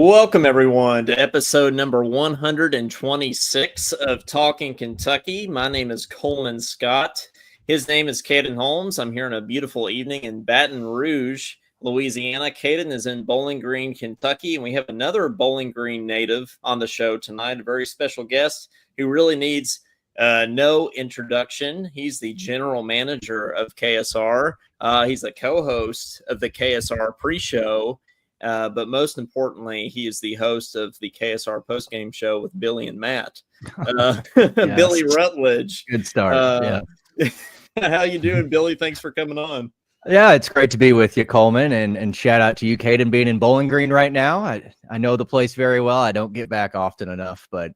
Welcome, everyone, to episode number 126 of Talkin Kentucky. My name is Coleman Scott. His name is Caden Holmes. I'm here on a beautiful evening in Baton Rouge, Louisiana. Caden is in Bowling Green, Kentucky, and we have another Bowling Green native on the show tonight, a very special guest who really needs no introduction. He's the general manager of KSR. He's a co-host of the KSR pre-show. But most importantly, he is the host of the KSR postgame show with Billy and Matt. Yes. Billy Rutledge. Good start. Yeah. How you doing, Billy? Thanks for coming on. Yeah, it's great to be with you, Coleman, and shout out to you, Caden, being in Bowling Green right now. I know the place very well. I don't get back often enough, but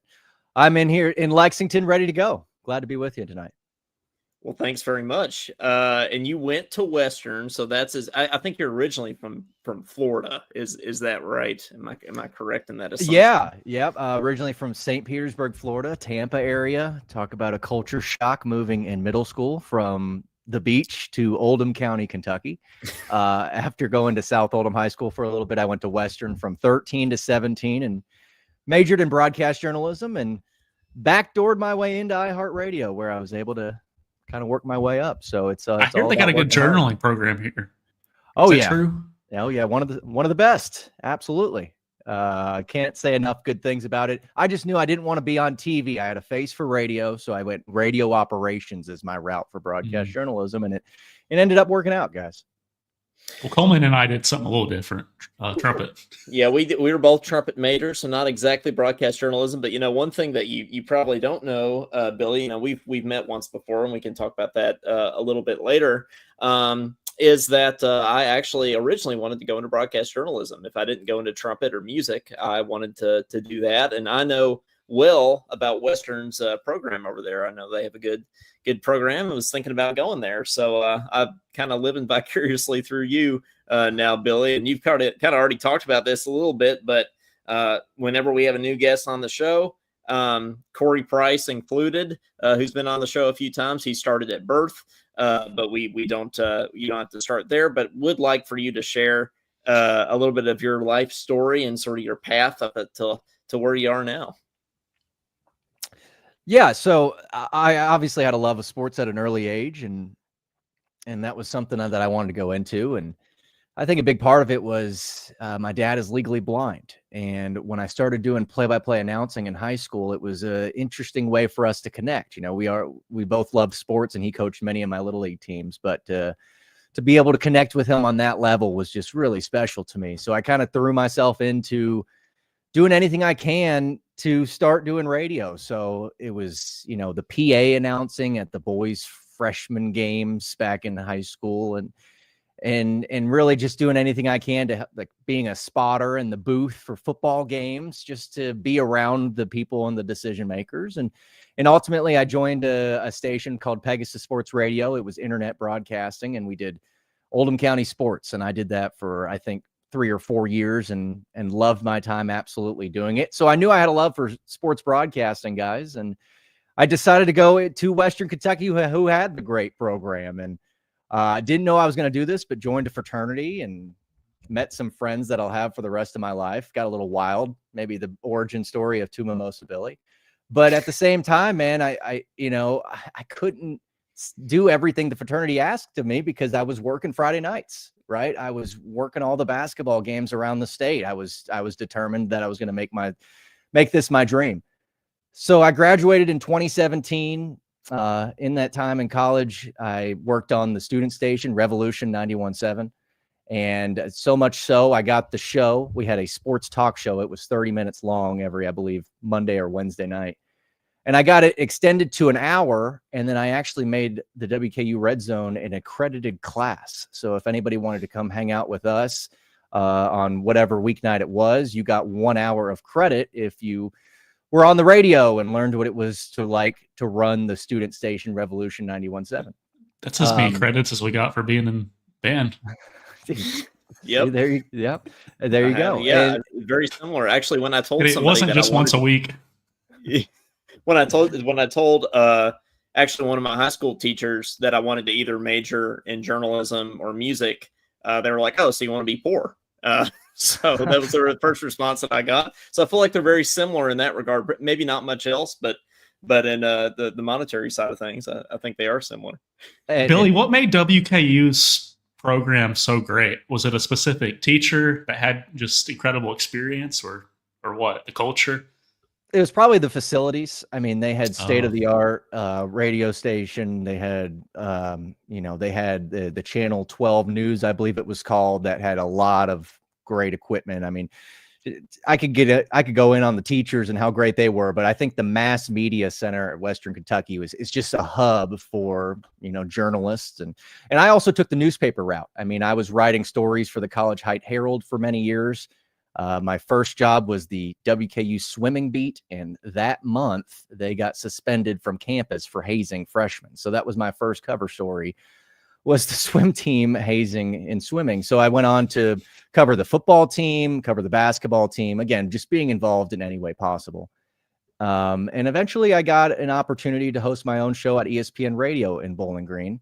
I'm in here in Lexington ready to go. Glad to be with you tonight. Well, thanks very much. And you went to Western, so I think you're originally from Florida. Is that right? Am I correct in that assumption? Yeah. Originally from St. Petersburg, Florida, Tampa area. Talk about a culture shock moving in middle school from the beach to Oldham County, Kentucky. After going to South Oldham High School for a little bit, I went to Western from 13 to 17 and majored in broadcast journalism and backdoored my way into iHeartRadio, where I was able to kind of work my way up. So it's I hear they got a good journaling program here. Oh, Is that true? Oh yeah, one of the best. Absolutely. Can't say enough good things about it. I just knew I didn't want to be on TV. I had a face for radio, so I went radio operations as my route for broadcast journalism, and it ended up working out, guys. Well, Coleman and I did something a little different. Trumpet. Yeah, we were both trumpet majors, so not exactly broadcast journalism. But one thing that you probably don't know, Billy, we've met once before, and we can talk about that a little bit later. Is that I actually originally wanted to go into broadcast journalism. If I didn't go into trumpet or music, I wanted to do that. And I know well about Western's program over there. I know they have a good program. I was thinking about going there. So I'm kind of living vicariously through you now, Billy. And you've kind of already talked about this a little bit, but whenever we have a new guest on the show, Corey Price included, who's been on the show a few times, he started at birth. But we don't, you don't have to start there, but would like for you to share a little bit of your life story and sort of your path up to where you are now. Yeah, so I obviously had a love of sports at an early age, and that was something that I wanted to go into. And I think a big part of it was my dad is legally blind. And when I started doing play-by-play announcing in high school, it was an interesting way for us to connect. We both loved sports, and he coached many of my little league teams, but to be able to connect with him on that level was just really special to me. So I kind of threw myself into doing anything I can to start doing radio. So it was, the PA announcing at the boys' freshman games back in high school, and really just doing anything I can to, like, being a spotter in the booth for football games, just to be around the people and the decision makers. And ultimately I joined a station called Pegasus Sports Radio. It was internet broadcasting, and we did Oldham County sports. And I did that for, I think, 3 or 4 years and loved my time absolutely doing it. So I knew I had a love for sports broadcasting, guys. And I decided to go to Western Kentucky, who had the great program. And I didn't know I was going to do this, but joined a fraternity and met some friends that I'll have for the rest of my life. Got a little wild, maybe the origin story of Two Mimosa Billy. But at the same time, man, I couldn't do everything the fraternity asked of me because I was working Friday nights, right? I was working all the basketball games around the state. I was determined that I was going to make this my dream. So I graduated in 2017. In that time in college, I worked on the student station, Revolution 91.7. And so much so, I got the show. We had a sports talk show. It was 30 minutes long every, I believe, Monday or Wednesday night. And I got it extended to an hour. And then I actually made the WKU Red Zone an accredited class. So if anybody wanted to come hang out with us on whatever weeknight it was, you got 1 hour of credit if you were on the radio and learned what it was to run the student station Revolution 91.7. That's as many credits as we got for being in band. Yep. There you go. Yeah, and very similar. Actually, when I told it wasn't just once a week. When I told actually one of my high school teachers that I wanted to either major in journalism or music, they were like, "Oh, so you want to be poor?" So that was the first response that I got. So I feel like they're very similar in that regard. Maybe not much else, but in the monetary side of things, I think they are similar. Billy, what made WKU's program so great? Was it a specific teacher that had just incredible experience, or what? The culture? It was probably the facilities. I mean, they had state of the art radio station. They had, they had the Channel 12 News, I believe it was called, that had a lot of great equipment. I mean, I could go in on the teachers and how great they were, but I think the mass media center at Western Kentucky is just a hub for, journalists. And I also took the newspaper route. I mean, I was writing stories for the College Height Herald for many years. My first job was the WKU swimming beat, and that month they got suspended from campus for hazing freshmen. So that was my first cover story, was the swim team hazing in swimming. So I went on to cover the football team, cover the basketball team, again, just being involved in any way possible. And eventually I got an opportunity to host my own show at ESPN Radio in Bowling Green,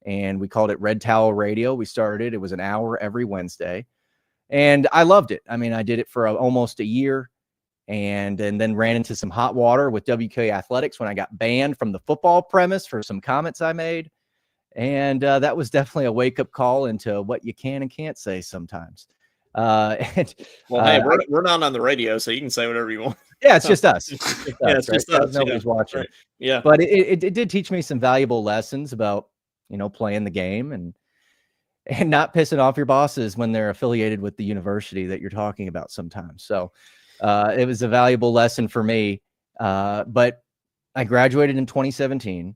and we called it Red Towel Radio. We started, it was an hour every Wednesday. And I loved it. I mean, I did it for almost a year, and then ran into some hot water with WK Athletics when I got banned from the football premise for some comments I made. And that was definitely a wake-up call into what you can and can't say sometimes. Hey, we're not on the radio, so you can say whatever you want. Yeah, it's just us. It's just us. Nobody's watching. Right. Yeah. But it did teach me some valuable lessons about, playing the game and not pissing off your bosses when they're affiliated with the university that you're talking about sometimes. So it was a valuable lesson for me. But I graduated in 2017,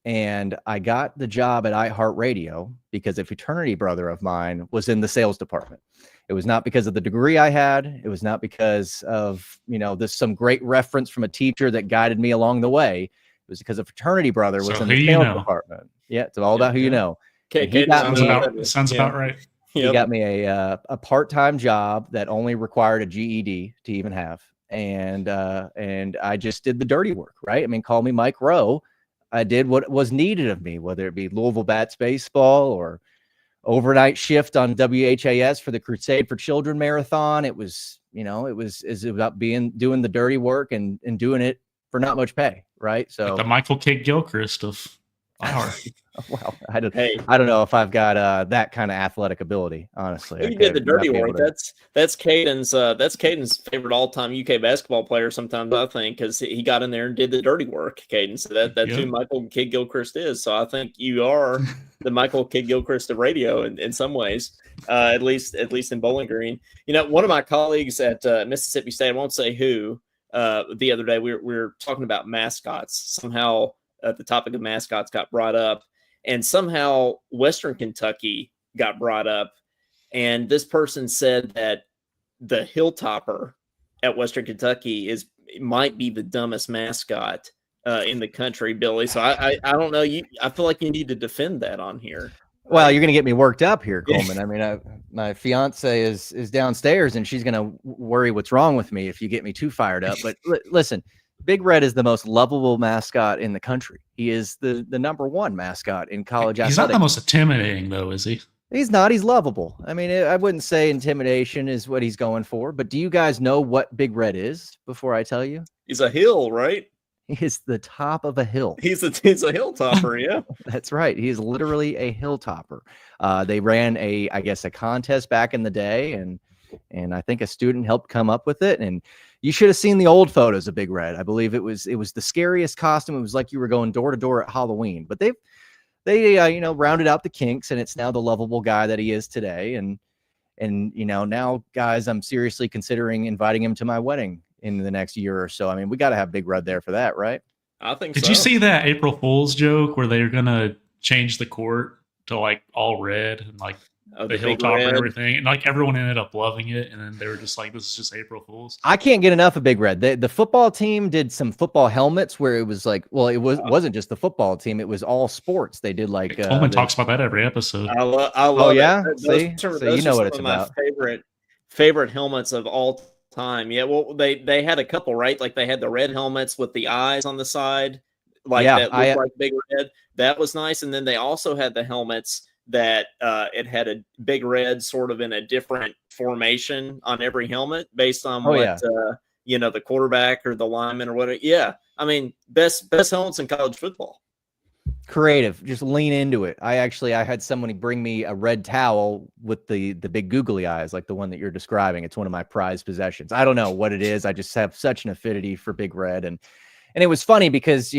and I got the job at iHeartRadio because a fraternity brother of mine was in the sales department. It was not because of the degree I had. It was not because of, some great reference from a teacher that guided me along the way. It was because a fraternity brother was in the sales department. Yeah, it's all about who you know. Okay, sounds about right. He got me a part-time job that only required a GED to even have, and I just did the dirty work, right? I mean, call me Mike Rowe. I did what was needed of me, whether it be Louisville Bats baseball or overnight shift on WHAS for the Crusade for Children marathon. It was, is about doing the dirty work and doing it for not much pay, right? So like the Michael Kidd-Gilchrist of our. Well, I don't know if I've got that kind of athletic ability, honestly. You did the dirty work. That's Caden's favorite all-time UK basketball player. Sometimes I think, because he got in there and did the dirty work, Caden. So that's who Michael Kidd-Gilchrist is. So I think you are the Michael Kidd-Gilchrist of radio in some ways, at least in Bowling Green. One of my colleagues at Mississippi State, I won't say who, the other day we were talking about mascots. Somehow the topic of mascots got brought up. And somehow Western Kentucky got brought up. And this person said that the Hilltopper at Western Kentucky might be the dumbest mascot in the country, Billy. So I don't know. I feel like you need to defend that on here. Well, you're going to get me worked up here, Coleman. I mean, my fiance is downstairs, and she's going to worry what's wrong with me if you get me too fired up. But listen. Big Red is the most lovable mascot in the country. He is the number one mascot in college athletics. He's not the most intimidating, though, is he? He's not. He's lovable. I mean, I wouldn't say intimidation is what he's going for, but do you guys know what Big Red is before I tell you? He's a hill, right? He is the top of a hill. He's a hilltopper, yeah. That's right. He is literally a hilltopper. They ran a contest back in the day, and I think a student helped come up with it. And you should have seen the old photos of Big Red. I believe it was the scariest costume. It was like you were going door to door at Halloween. But they rounded out the kinks, and it's now the lovable guy that he is today. And now, guys, I'm seriously considering inviting him to my wedding in the next year or so. I mean, we got to have Big Red there for that, right? I think. Did you see that April Fool's joke where they're gonna change the court to like all red and like the hilltop and everything, and like everyone ended up loving it, and then they were just like, "This is just April Fool's." I can't get enough of Big Red. The football team did some football helmets where it was like, well, wasn't just the football team; it was all sports. They did like Coleman talks about that every episode. I love it. So you know what it's about. My favorite helmets of all time. Yeah, well, they had a couple, right? Like they had the red helmets with the eyes on the side, that looked like Big Red. That was nice, and then they also had the helmets that it had a Big Red sort of in a different formation on every helmet based on the quarterback or the lineman or whatever. Yeah, I mean, best helmets in college football. Creative, just lean into it. I had somebody bring me a red towel with the big googly eyes, like the one that you're describing. It's one of my prized possessions. I don't know what it is. I just have such an affinity for Big Red, and it was funny because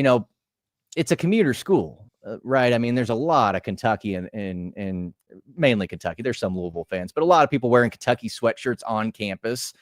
it's a commuter school, right? I mean, there's a lot of Kentucky and mainly Kentucky. There's some Louisville fans, but a lot of people wearing Kentucky sweatshirts on campus.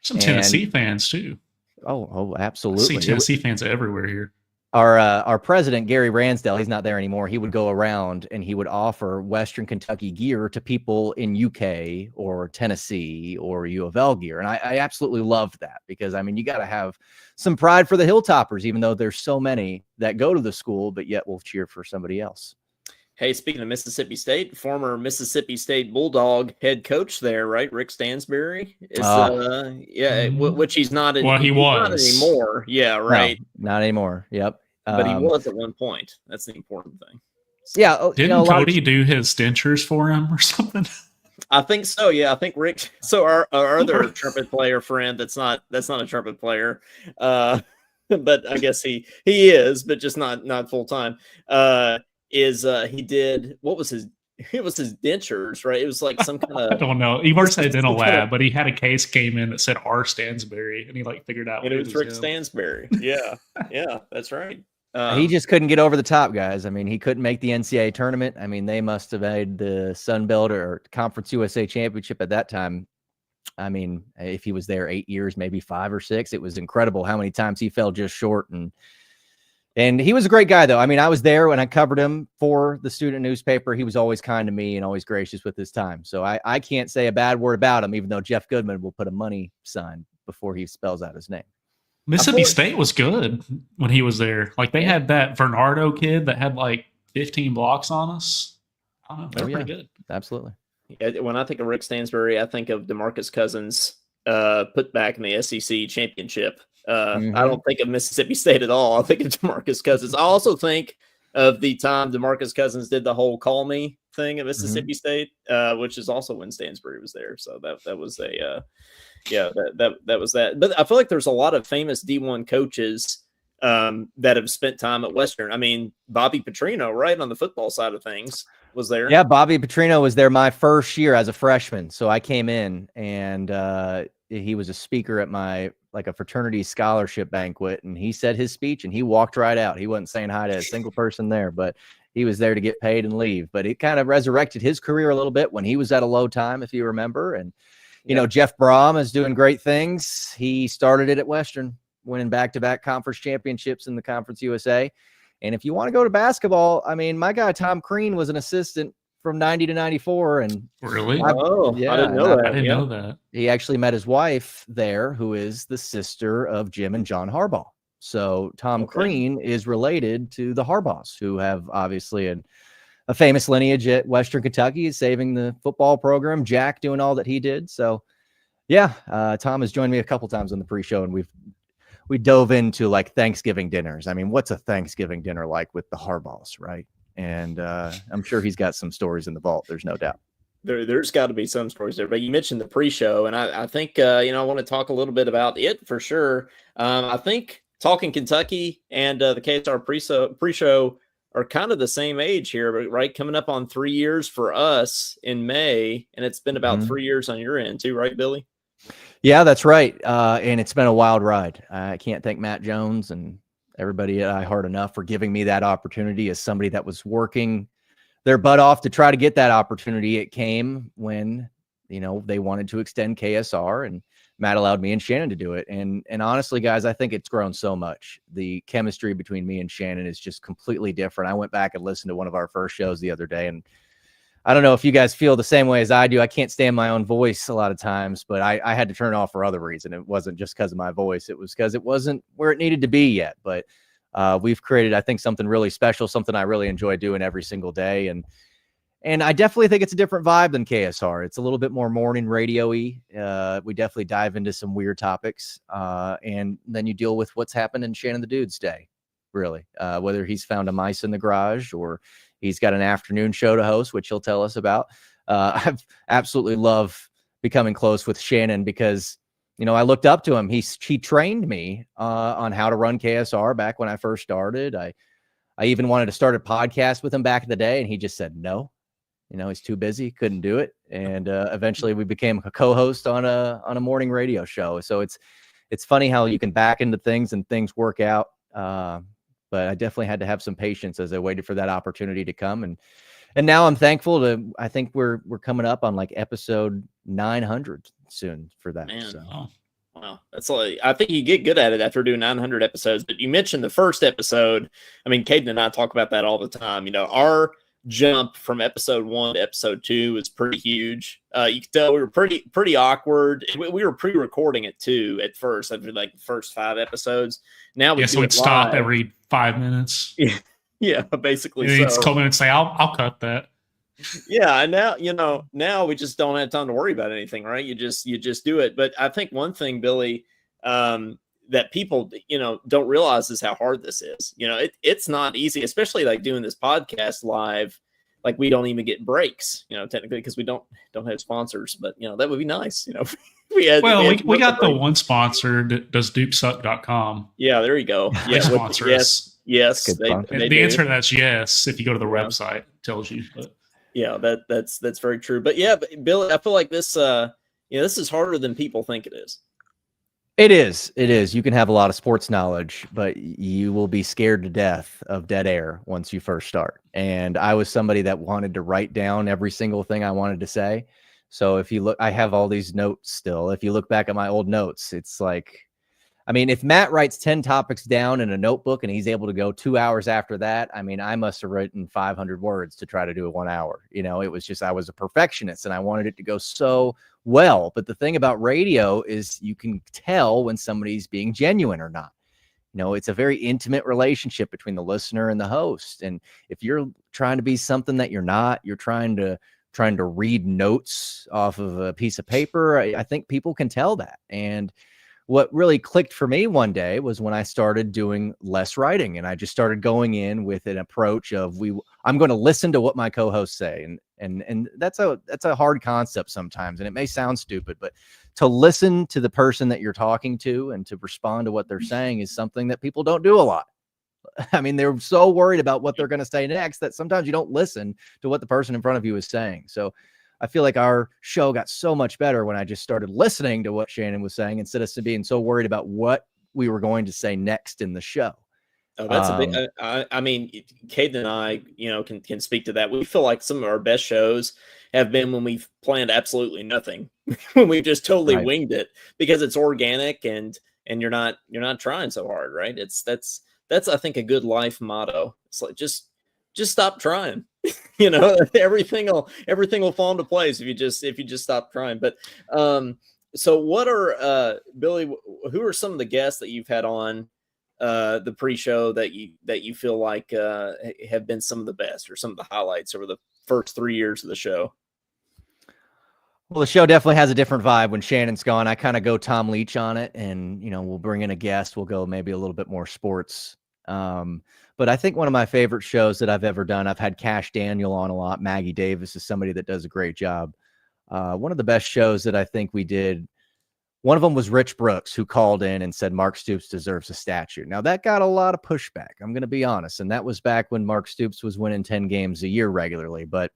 Some Tennessee fans too. Oh, absolutely. I see Tennessee fans everywhere here. Our president, Gary Ransdell, he's not there anymore. He would go around and he would offer Western Kentucky gear to people in UK or Tennessee or U of L gear. And I absolutely loved that because, I mean, you got to have some pride for the Hilltoppers, even though there's so many that go to the school, but yet will cheer for somebody else. Hey, speaking of Mississippi State, former Mississippi State Bulldog head coach there, right? Rick Stansbury is, which he's not. He was not anymore. Yeah, right. No, not anymore. Yep. But he was at one point. That's the important thing. So, yeah. Didn't Cody do his dentures for him or something? I think so. Yeah, I think Rick. So our other trumpet player friend, that's not a trumpet player, but I guess he is, but just not full time. He did, what was his, it was his dentures, right? It was like some kind of, I don't know. He works at a dental lab, but he had a case came in that said R. Stansbury, and he figured out. And it was Rick Stansbury. Yeah, yeah, that's right. He just couldn't get over the top, guys. I mean, he couldn't make the NCAA tournament. I mean, they must have made the Sun Belt or Conference USA championship at that time. I mean, if he was there 8 years, maybe 5 or 6, it was incredible how many times he fell just short. And he was a great guy, though. I mean, I was there when I covered him for the student newspaper. He was always kind to me and always gracious with his time. So I can't say a bad word about him, even though Jeff Goodman will put a money sign before he spells out his name. Mississippi State was good when he was there. They had that Bernardo kid that had 15 blocks on us. I don't know. They're pretty good. Absolutely. Yeah, when I think of Rick Stansbury, I think of DeMarcus Cousins put back in the SEC championship. I don't think of Mississippi State at all. I think of DeMarcus Cousins. I also think of the time DeMarcus Cousins did the whole "call me" thing at Mississippi State, which is also when Stansbury was there. So that was a that was that. But I feel like there's a lot of famous D1 coaches that have spent time at Western. I mean, Bobby Petrino, right, on the football side of things, was there. Yeah, Bobby Petrino was there my first year as a freshman. So I came in and he was a speaker at my a fraternity scholarship banquet, and he said his speech and he walked right out. He wasn't saying hi to a single person there, but he was there to get paid and leave. But it kind of resurrected his career a little bit when he was at a low time, if you remember. And Jeff Brom is doing great things. He started it at Western, winning back-to-back conference championships in the Conference USA. And if you want to go to basketball, I mean, my guy Tom Crean was an assistant from 90 to 94. And really? I didn't know that. He actually met his wife there, who is the sister of Jim and John Harbaugh. So Tom Crean is related to the Harbaughs, who have obviously a famous lineage at Western Kentucky, saving the football program, Jack doing all that he did. So yeah, Tom has joined me a couple times on the pre-show, and we dove into Thanksgiving dinners. I mean, what's a Thanksgiving dinner like with the Harbaughs, right? And I'm sure he's got some stories in the vault. There's no doubt. There's got to be some stories there. But you mentioned the pre-show, and I think, I want to talk a little bit about it for sure. I think Talkin Kentucky and the KSR pre-show are kind of the same age here, right? Coming up on 3 years for us in May, and it's been about 3 years on your end too, right, Billy? Yeah, that's right. And it's been a wild ride. I can't thank Matt Jones and everybody at iHeart enough for giving me that opportunity as somebody that was working their butt off to try to get that opportunity. It came when, they wanted to extend KSR, and Matt allowed me and Shannon to do it. And honestly, guys, I think it's grown so much. The chemistry between me and Shannon is just completely different. I went back and listened to one of our first shows the other day, and I don't know if you guys feel the same way as I do. I can't stand my own voice a lot of times, but I had to turn it off for other reason. It wasn't just because of my voice. It was because it wasn't where it needed to be yet. But we've created, I think, something really special, something I really enjoy doing every single day. And I definitely think it's a different vibe than KSR. It's a little bit more morning radio-y. We definitely dive into some weird topics. And then you deal with what's happened in Shannon the Dude's day. really, whether he's found a mice in the garage or he's got an afternoon show to host, which he'll tell us about. I've absolutely love becoming close with Shannon because, I looked up to him. He trained me on how to run KSR back when I first started. I even wanted to start a podcast with him back in the day, and he just said no. He's too busy, couldn't do it. And eventually we became a co-host on a morning radio show. So it's funny how you can back into things and things work out. But I definitely had to have some patience as I waited for that opportunity to come. And now I'm thankful I think we're coming up on like episode 900 soon for that. Man. So. Wow. That's I think you get good at it after doing 900 episodes, but you mentioned the first episode. I mean, Caden and I talk about that all the time. Our jump from episode 1 to episode 2 was pretty huge. You could tell we were pretty awkward. We were pre-recording it too at first, after like the first 5 episodes. Now we so we'd stop every 5 minutes. Yeah, basically. He'd come in and say, "I'll cut that." Yeah, and now we just don't have time to worry about anything, right? You just do it. But I think one thing, Billy, that people don't realize is how hard this is. It's not easy, especially like doing this podcast live. Like we don't even get breaks, technically, because we don't have sponsors. But that would be nice. We got the one sponsor that does dupesuck.com. Yeah, there you go. Yeah, sponsor us. Yes, the answer to that's yes. If you go to the website, it tells you. But. Yeah, that's very true. But yeah, Billy, I feel like this this is harder than people think it is. It is. You can have a lot of sports knowledge, but you will be scared to death of dead air once you first start. And I was somebody that wanted to write down every single thing I wanted to say. So if you look, I have all these notes still. If you look back at my old notes, it's like, I mean, if Matt writes 10 topics down in a notebook and he's able to go 2 hours after that, I mean, I must have written 500 words to try to do it 1 hour. It was just, I was a perfectionist and I wanted it to go so well. But the thing about radio is you can tell when somebody's being genuine or not. It's a very intimate relationship between the listener and the host. And if you're trying to be something that you're not, you're trying to read notes off of a piece of paper, I think people can tell that. And what really clicked for me one day was when I started doing less writing, and I just started going in with an approach of I'm going to listen to what my co-hosts say. And that's a hard concept sometimes. And it may sound stupid, but to listen to the person that you're talking to and to respond to what they're saying is something that people don't do a lot. I mean, they're so worried about what they're going to say next that sometimes you don't listen to what the person in front of you is saying. So I feel like our show got so much better when I just started listening to what Shannon was saying instead of being so worried about what we were going to say next in the show. Oh, that's a big. I mean, Caden and I, can speak to that. We feel like some of our best shows have been when we've planned absolutely nothing, when we just totally winged it because it's organic and you're not trying so hard, right? That's I think a good life motto. It's like just stop trying. Everything will fall into place if you just stop trying. But so what are Billy? Who are some of the guests that you've had on the pre-show that you feel like have been some of the best or some of the highlights over the first 3 years of the show? Well, the show definitely has a different vibe when Shannon's gone. I kind of go Tom Leach on it, and we'll bring in a guest. We'll go maybe a little bit more sports. But I think one of my favorite shows that I've ever done, I've had Cash Daniel on a lot. Maggie Davis is somebody that does a great job. One of the best shows that I think we did, one of them was Rich Brooks, who called in and said Mark Stoops deserves a statue. Now, that got a lot of pushback, I'm going to be honest. And that was back when Mark Stoops was winning 10 games a year regularly. But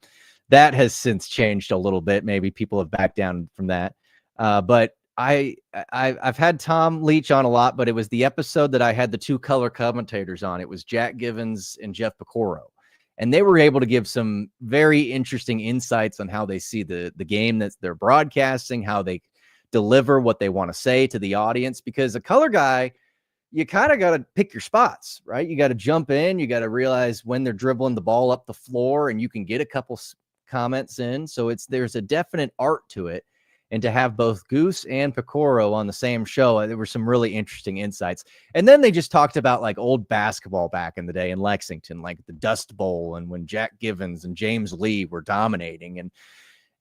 that has since changed a little bit. Maybe people have backed down from that. But I've had Tom Leach on a lot, but it was the episode that I had the 2 color commentators on. It was Jack Givens and Jeff Pecoro. And they were able to give some very interesting insights on how they see the game that they're broadcasting, how they deliver what they want to say to the audience. Because a color guy, you kind of got to pick your spots, right? You got to jump in. You got to realize when they're dribbling the ball up the floor, and you can get a couple comments in. So there's a definite art to it. And to have both Goose and Pecoro on the same show, there were some really interesting insights. And then they just talked about like old basketball back in the day in Lexington, like the Dust Bowl, and when Jack Givens and James Lee were dominating.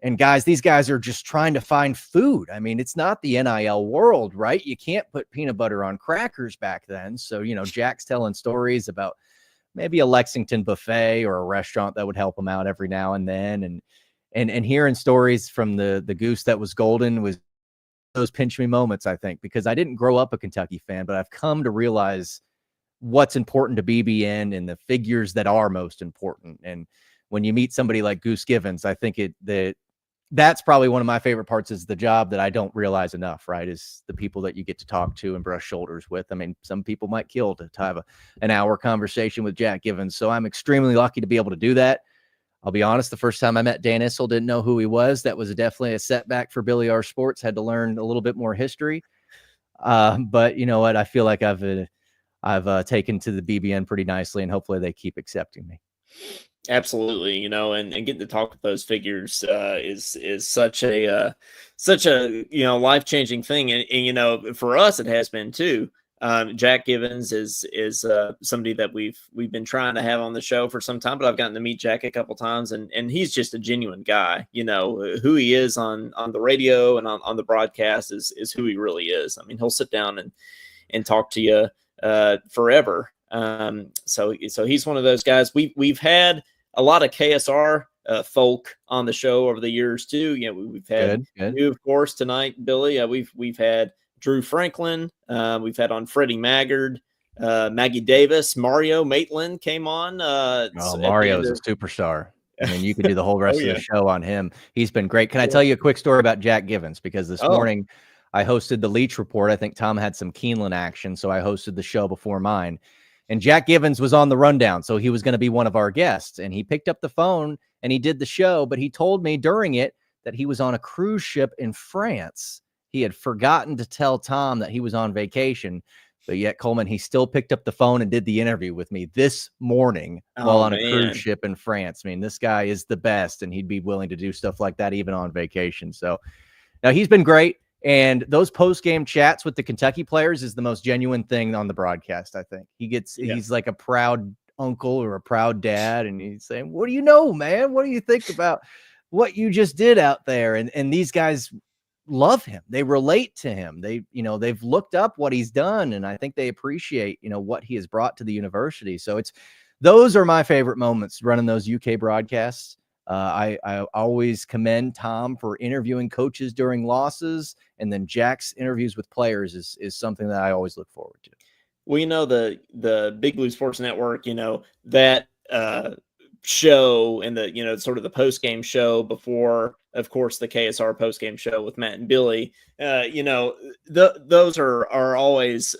And guys, these guys are just trying to find food. I mean, it's not the NIL world, right? You can't put peanut butter on crackers back then. So, Jack's telling stories about maybe a Lexington buffet or a restaurant that would help him out every now and then. And hearing stories from the goose that was golden was those pinch me moments, I think, because I didn't grow up a Kentucky fan, but I've come to realize what's important to BBN and the figures that are most important. And when you meet somebody like Goose Givens, I think that's probably one of my favorite parts is the job that I don't realize enough, right? Is the people that you get to talk to and brush shoulders with. I mean, some people might kill to have an hour conversation with Jack Givens. So I'm extremely lucky to be able to do that. I'll be honest, the first time I met Dan Issel, didn't know who he was. That was definitely a setback for Billy R. Sports. Had to learn a little bit more history. But you know what? I feel like I've taken to the BBN pretty nicely, and hopefully they keep accepting me. Absolutely, and getting to talk with those figures is such a life-changing thing, and for us it has been too. Jack Givens is somebody that we've been trying to have on the show for some time, but I've gotten to meet Jack a couple times, and he's just a genuine guy. Who he is on the radio and on the broadcast is who he really is. I mean, he'll sit down and talk to you forever. So he's one of those guys. We've had a lot of KSR folk on the show over the years too. We've had you, of course, tonight, Billy. We've had Drew Franklin. We've had on Freddie Maggard, Maggie Davis, Mario Maitland came on. Mario is a superstar. I mean, you could do the whole rest of the show on him. He's been great. Can I tell you a quick story about Jack Givens? Because this morning I hosted the Leach Report. I think Tom had some Keeneland action, so I hosted the show before mine. And Jack Givens was on the rundown, so he was going to be one of our guests. And he picked up the phone and he did the show, but he told me during it that he was on a cruise ship in France. He had forgotten to tell Tom that he was on vacation, but yet, Coleman, he still picked up the phone and did the interview with me this morning while on a cruise ship in France. I mean, this guy is the best, and he'd be willing to do stuff like that even on vacation. So now he's been great. And those post-game chats with the Kentucky players is the most genuine thing on the broadcast, I think. He's like a proud uncle or a proud dad, and he's saying, "What do you know, man? What do you think about what you just did out there?" And these guys love him. They relate to him. They've looked up what he's done, and I think they appreciate, what he has brought to the university. So those are my favorite moments running those UK broadcasts. I always commend Tom for interviewing coaches during losses, and then Jack's interviews with players is something that I always look forward to. Well, the Big Blue Sports Network, that show and the sort of the post-game show before, of course, the KSR post-game show with Matt and Billy, those are always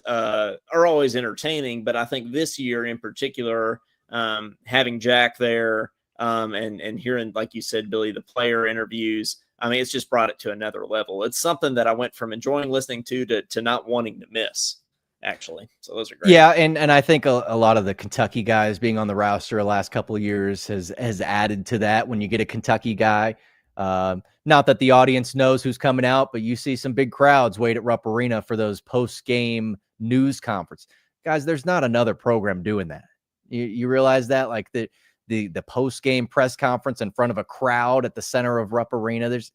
entertaining. But I think this year in particular, having Jack there, and hearing, like you said, Billy, the player interviews, I mean, it's just brought it to another level. It's something that I went from enjoying listening to not wanting to miss, actually. So those are great. Yeah, and I think a lot of the Kentucky guys being on the roster the last couple of years has added to that. When you get a Kentucky guy, not that the audience knows who's coming out, but you see some big crowds wait at Rupp Arena for those post-game news conference. Guys, there's not another program doing that. You realize that? Like the post-game press conference in front of a crowd at the center of Rupp Arena. There's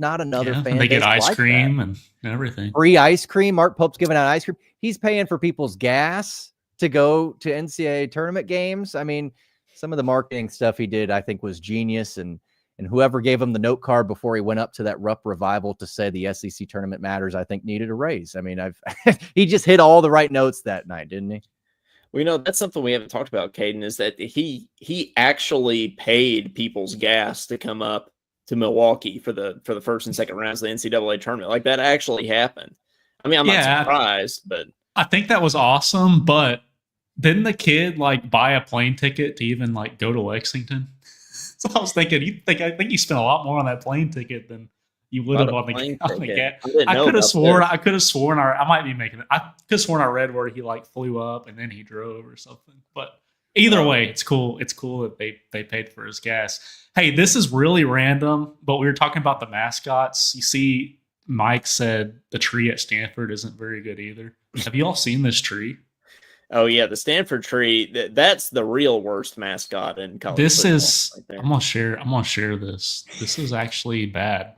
not another fan. They get ice like cream that. and everything. Free ice cream. Mark Pope's giving out ice cream. He's paying for people's gas to go to NCAA tournament games. I mean, some of the marketing stuff he did, I think, was genius. And whoever gave him the note card before he went up to that Rupp Revival to say the SEC tournament matters, I think needed a raise. I mean, he just hit all the right notes that night, didn't he? Well, that's something we haven't talked about, Caden, is that he actually paid people's gas to come up to Milwaukee for the first and second rounds of the NCAA tournament. Like, that actually happened. I mean, I'm not surprised, but I think that was awesome. But didn't the kid buy a plane ticket to even go to Lexington? So I was thinking, I think you spent a lot more on that plane ticket than you would have on the gas. I could have sworn. I could have sworn. I might be making it. I could have sworn I read where he flew up and then he drove or something. But either way, it's cool. It's cool that they paid for his gas. Hey, this is really random, but we were talking about the mascots. You see, Mike said the tree at Stanford isn't very good either. Have you all seen this tree? Oh yeah, the Stanford tree. That's the real worst mascot in college This football. is. Right there. I'm gonna share this. This is actually bad.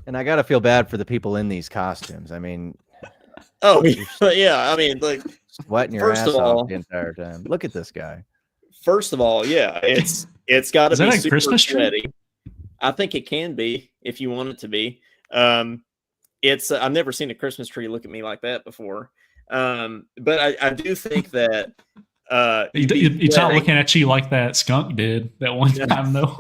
And I got to feel bad for the people in these costumes. I mean, Oh yeah. I mean, like, sweating your first ass of off all, the entire time. Look at this guy. yeah, it's got to Is that be a super Christmas tree? sweaty. I think it can be if you want it to be. It's I've never seen a Christmas tree look at me like that before. But I do think that It's not looking at you like that skunk did that one time, though.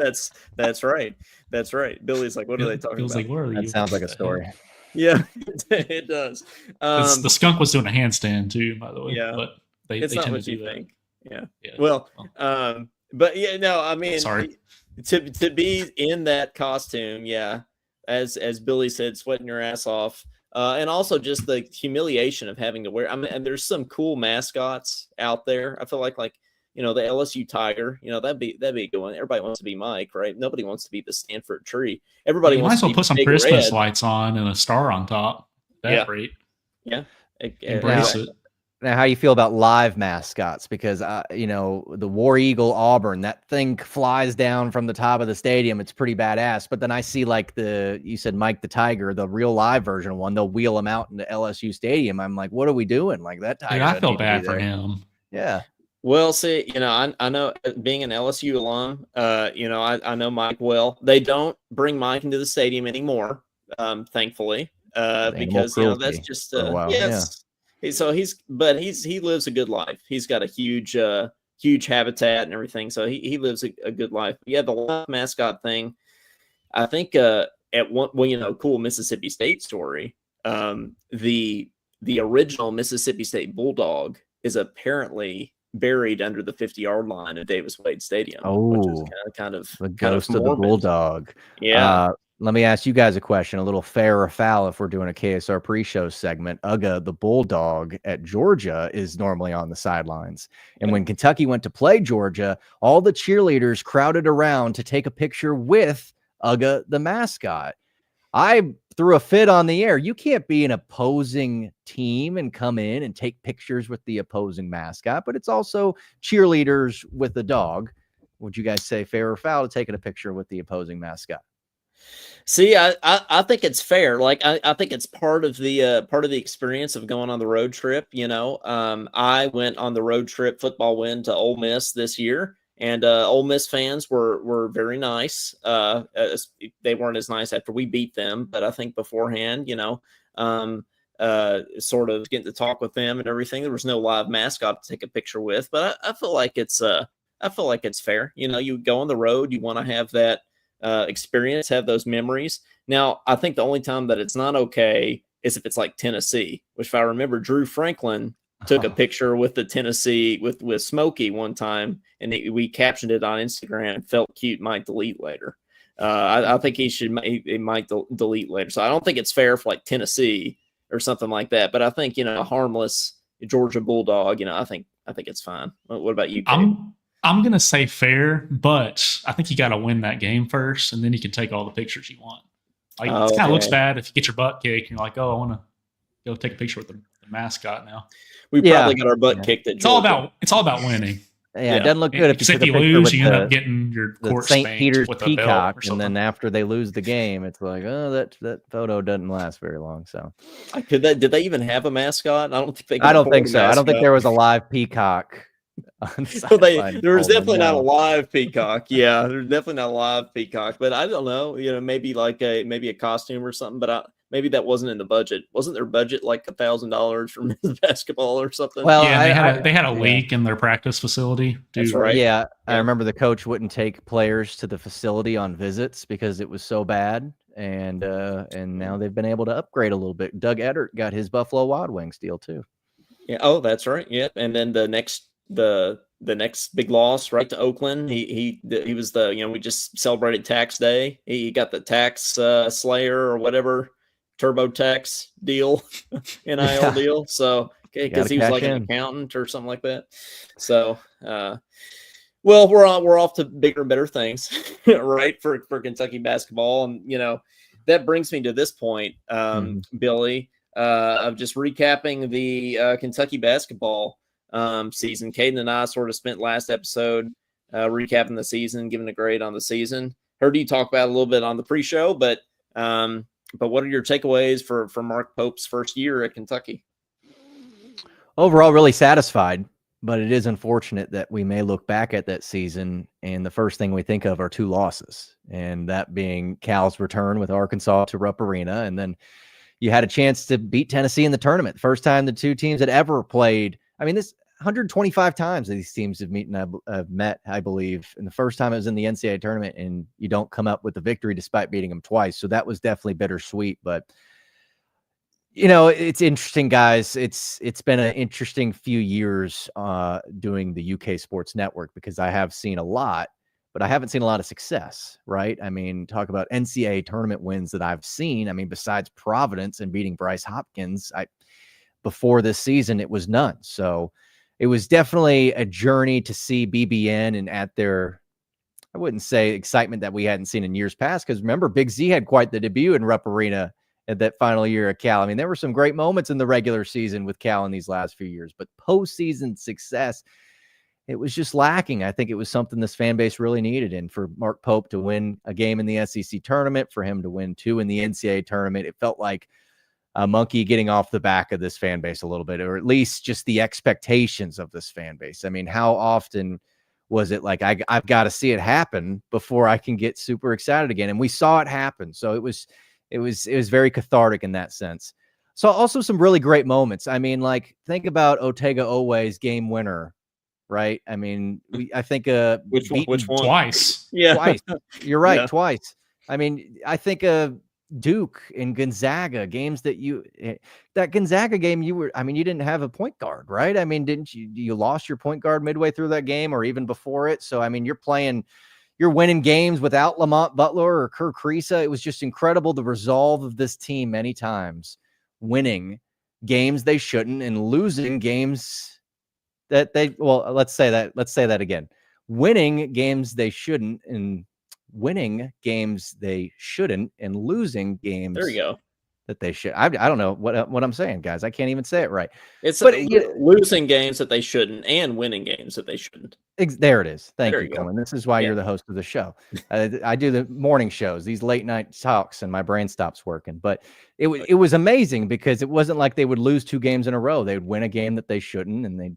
That's right. That's right. Billy's like, what are they talking Feels about? like, where are That you? sounds like a story. Yeah, it does. The skunk was doing a handstand too, by the way. Yeah, But they it's not tend what to you do that. think. Yeah. Yeah. Well, but yeah, no, I mean, Sorry. to be in that costume, yeah, as Billy said, sweating your ass off, and also just the humiliation of having to wear. I mean, and there's some cool mascots out there. I feel like the LSU Tiger, that'd be a good one. Everybody wants to be Mike, right? Nobody wants to be the Stanford Tree. Everybody You might wants as well to be put some Big Christmas Red. lights on and a star on top. That's great. Yeah. Embrace it. Now, how you feel about live mascots? Because the War Eagle Auburn, that thing flies down from the top of the stadium. It's pretty badass. But then I see like you said Mike the Tiger, the real live version one. They'll wheel him out into LSU Stadium. I'm like, what are we doing? Like that Tiger. Dude, I doesn't feel need to be bad for there. him. Yeah. Well, see, I know being an LSU alum, I know Mike well. They don't bring Mike into the stadium anymore, thankfully, because that's just for a while. yes. So he lives a good life. He's got a huge habitat and everything, so he lives a good life. Yeah, the live mascot thing. I think at one, cool Mississippi State story. The original Mississippi State Bulldog is apparently buried under the 50-yard line at Davis Wade Stadium. Which is kind of the ghost of the Bulldog. Yeah. Let me ask you guys a question, a little fair or foul if we're doing a KSR pre-show segment. Uga, the Bulldog at Georgia, is normally on the sidelines. And when Kentucky went to play Georgia, all the cheerleaders crowded around to take a picture with Uga, the mascot. I threw a fit on the air. You can't be an opposing team and come in and take pictures with the opposing mascot, but it's also cheerleaders with the dog. Would you guys say fair or foul to taking a picture with the opposing mascot? See, I think it's fair. Like I think it's part of the experience of going on the road trip. I went on the road trip football win to Ole Miss this year, and Ole Miss fans were very nice. They weren't as nice after we beat them, but I think beforehand, sort of getting to talk with them and everything. There was no live mascot to take a picture with, but I feel like it's fair. You go on the road, you want to have that experience, have those memories. Now, I think the only time that it's not okay is if it's like Tennessee, which if I remember, Drew Franklin took a picture with the Tennessee with Smokey one time, and we captioned it on Instagram. Felt cute, might delete later. I think he might delete later. So I don't think it's fair for like Tennessee or something like that. But I think a harmless Georgia Bulldog. I think it's fine. What about you, Kate? I'm gonna say fair, but I think you got to win that game first, and then you can take all the pictures you want. Like it kind of looks bad if you get your butt kicked and you're like, oh, I want to go take a picture with the mascot now. We probably got our butt kicked at Georgia. It's all about winning. Yeah, it doesn't look good if you lose, you end up getting your court St. spanked Peter's with peacock, a belt and then after they lose the game, it's like, oh, that photo doesn't last very long. So, did they even have a mascot? I don't think they. I don't think so. I don't think there was a live peacock. There was definitely not a live peacock. Yeah, there's definitely not a live peacock. But I don't know. Maybe like a costume or something. But maybe that wasn't in the budget. Wasn't their budget like $1,000 for men's basketball or something? Well, yeah, they had a leak in their practice facility. That's right. Yeah, I remember the coach wouldn't take players to the facility on visits because it was so bad. And now they've been able to upgrade a little bit. Doug Edert got his Buffalo Wild Wings deal too. Yeah. Oh, that's right. Yeah. And then the next big loss, right, to Oakland. He was we just celebrated tax day. He got the tax slayer or whatever TurboTax deal, NIL deal. So because he was like an accountant or something like that. So well, we're off to bigger and better things, right, for Kentucky basketball. And that brings me to this point, Billy. of just recapping the Kentucky basketball season. Caden and I sort of spent last episode recapping the season, giving a grade on the season. Heard you talk about it a little bit on the pre-show, but what are your takeaways for Mark Pope's first year at Kentucky? Overall, really satisfied, but it is unfortunate that we may look back at that season and the first thing we think of are 2 losses, and that being Cal's return with Arkansas to Rupp Arena, and then you had a chance to beat Tennessee in the tournament. First time the 2 teams had ever played. I mean, this 125 times these teams have met, I believe. And the first time it was in the NCAA tournament, and you don't come up with the victory despite beating them twice. So that was definitely bittersweet. But it's interesting, guys. It's been an interesting few years doing the UK Sports Network, because I have seen a lot, but I haven't seen a lot of success, right? I mean, talk about NCAA tournament wins that I've seen. I mean, besides Providence and beating Bryce Hopkins, before this season, it was none. So it was definitely a journey to see BBN and at their, I wouldn't say excitement that we hadn't seen in years past, because remember, Big Z had quite the debut in Rupp Arena at that final year of Cal. I mean, there were some great moments in the regular season with Cal in these last few years, but postseason success, it was just lacking. I think it was something this fan base really needed. And for Mark Pope to win a game in the SEC tournament, for him to win 2 in the NCAA tournament, it felt like a monkey getting off the back of this fan base a little bit, or at least just the expectations of this fan base. I mean, how often was it like, I've got to see it happen before I can get super excited again? And we saw it happen. So it was very cathartic in that sense. So also some really great moments. I mean, like, think about Otega Owe's game winner, right? I mean, I think which one? Twice. Yeah. Twice. You're right. Yeah. Twice. I mean, I think Duke and Gonzaga games that Gonzaga game, you didn't have a point guard, right? I mean, didn't you lost your point guard midway through that game or even before it? So, I mean, you're winning games without Lamont Butler or Kerr Kriisa. It was just incredible, the resolve of this team many times, winning games they shouldn't and losing games that let's say that again. Winning games they shouldn't and winning games they shouldn't and losing games There you go. that they should. I don't know what I'm saying, guys. I can't even say it right. It's losing games that they shouldn't and winning games that they shouldn't. There it is. Thank you, go. Coleman. This is why you're the host of the show. I do the morning shows, these late night talks, and my brain stops working. But it was amazing, because it wasn't like they would lose 2 games in a row. They would win a game that they shouldn't, and they'd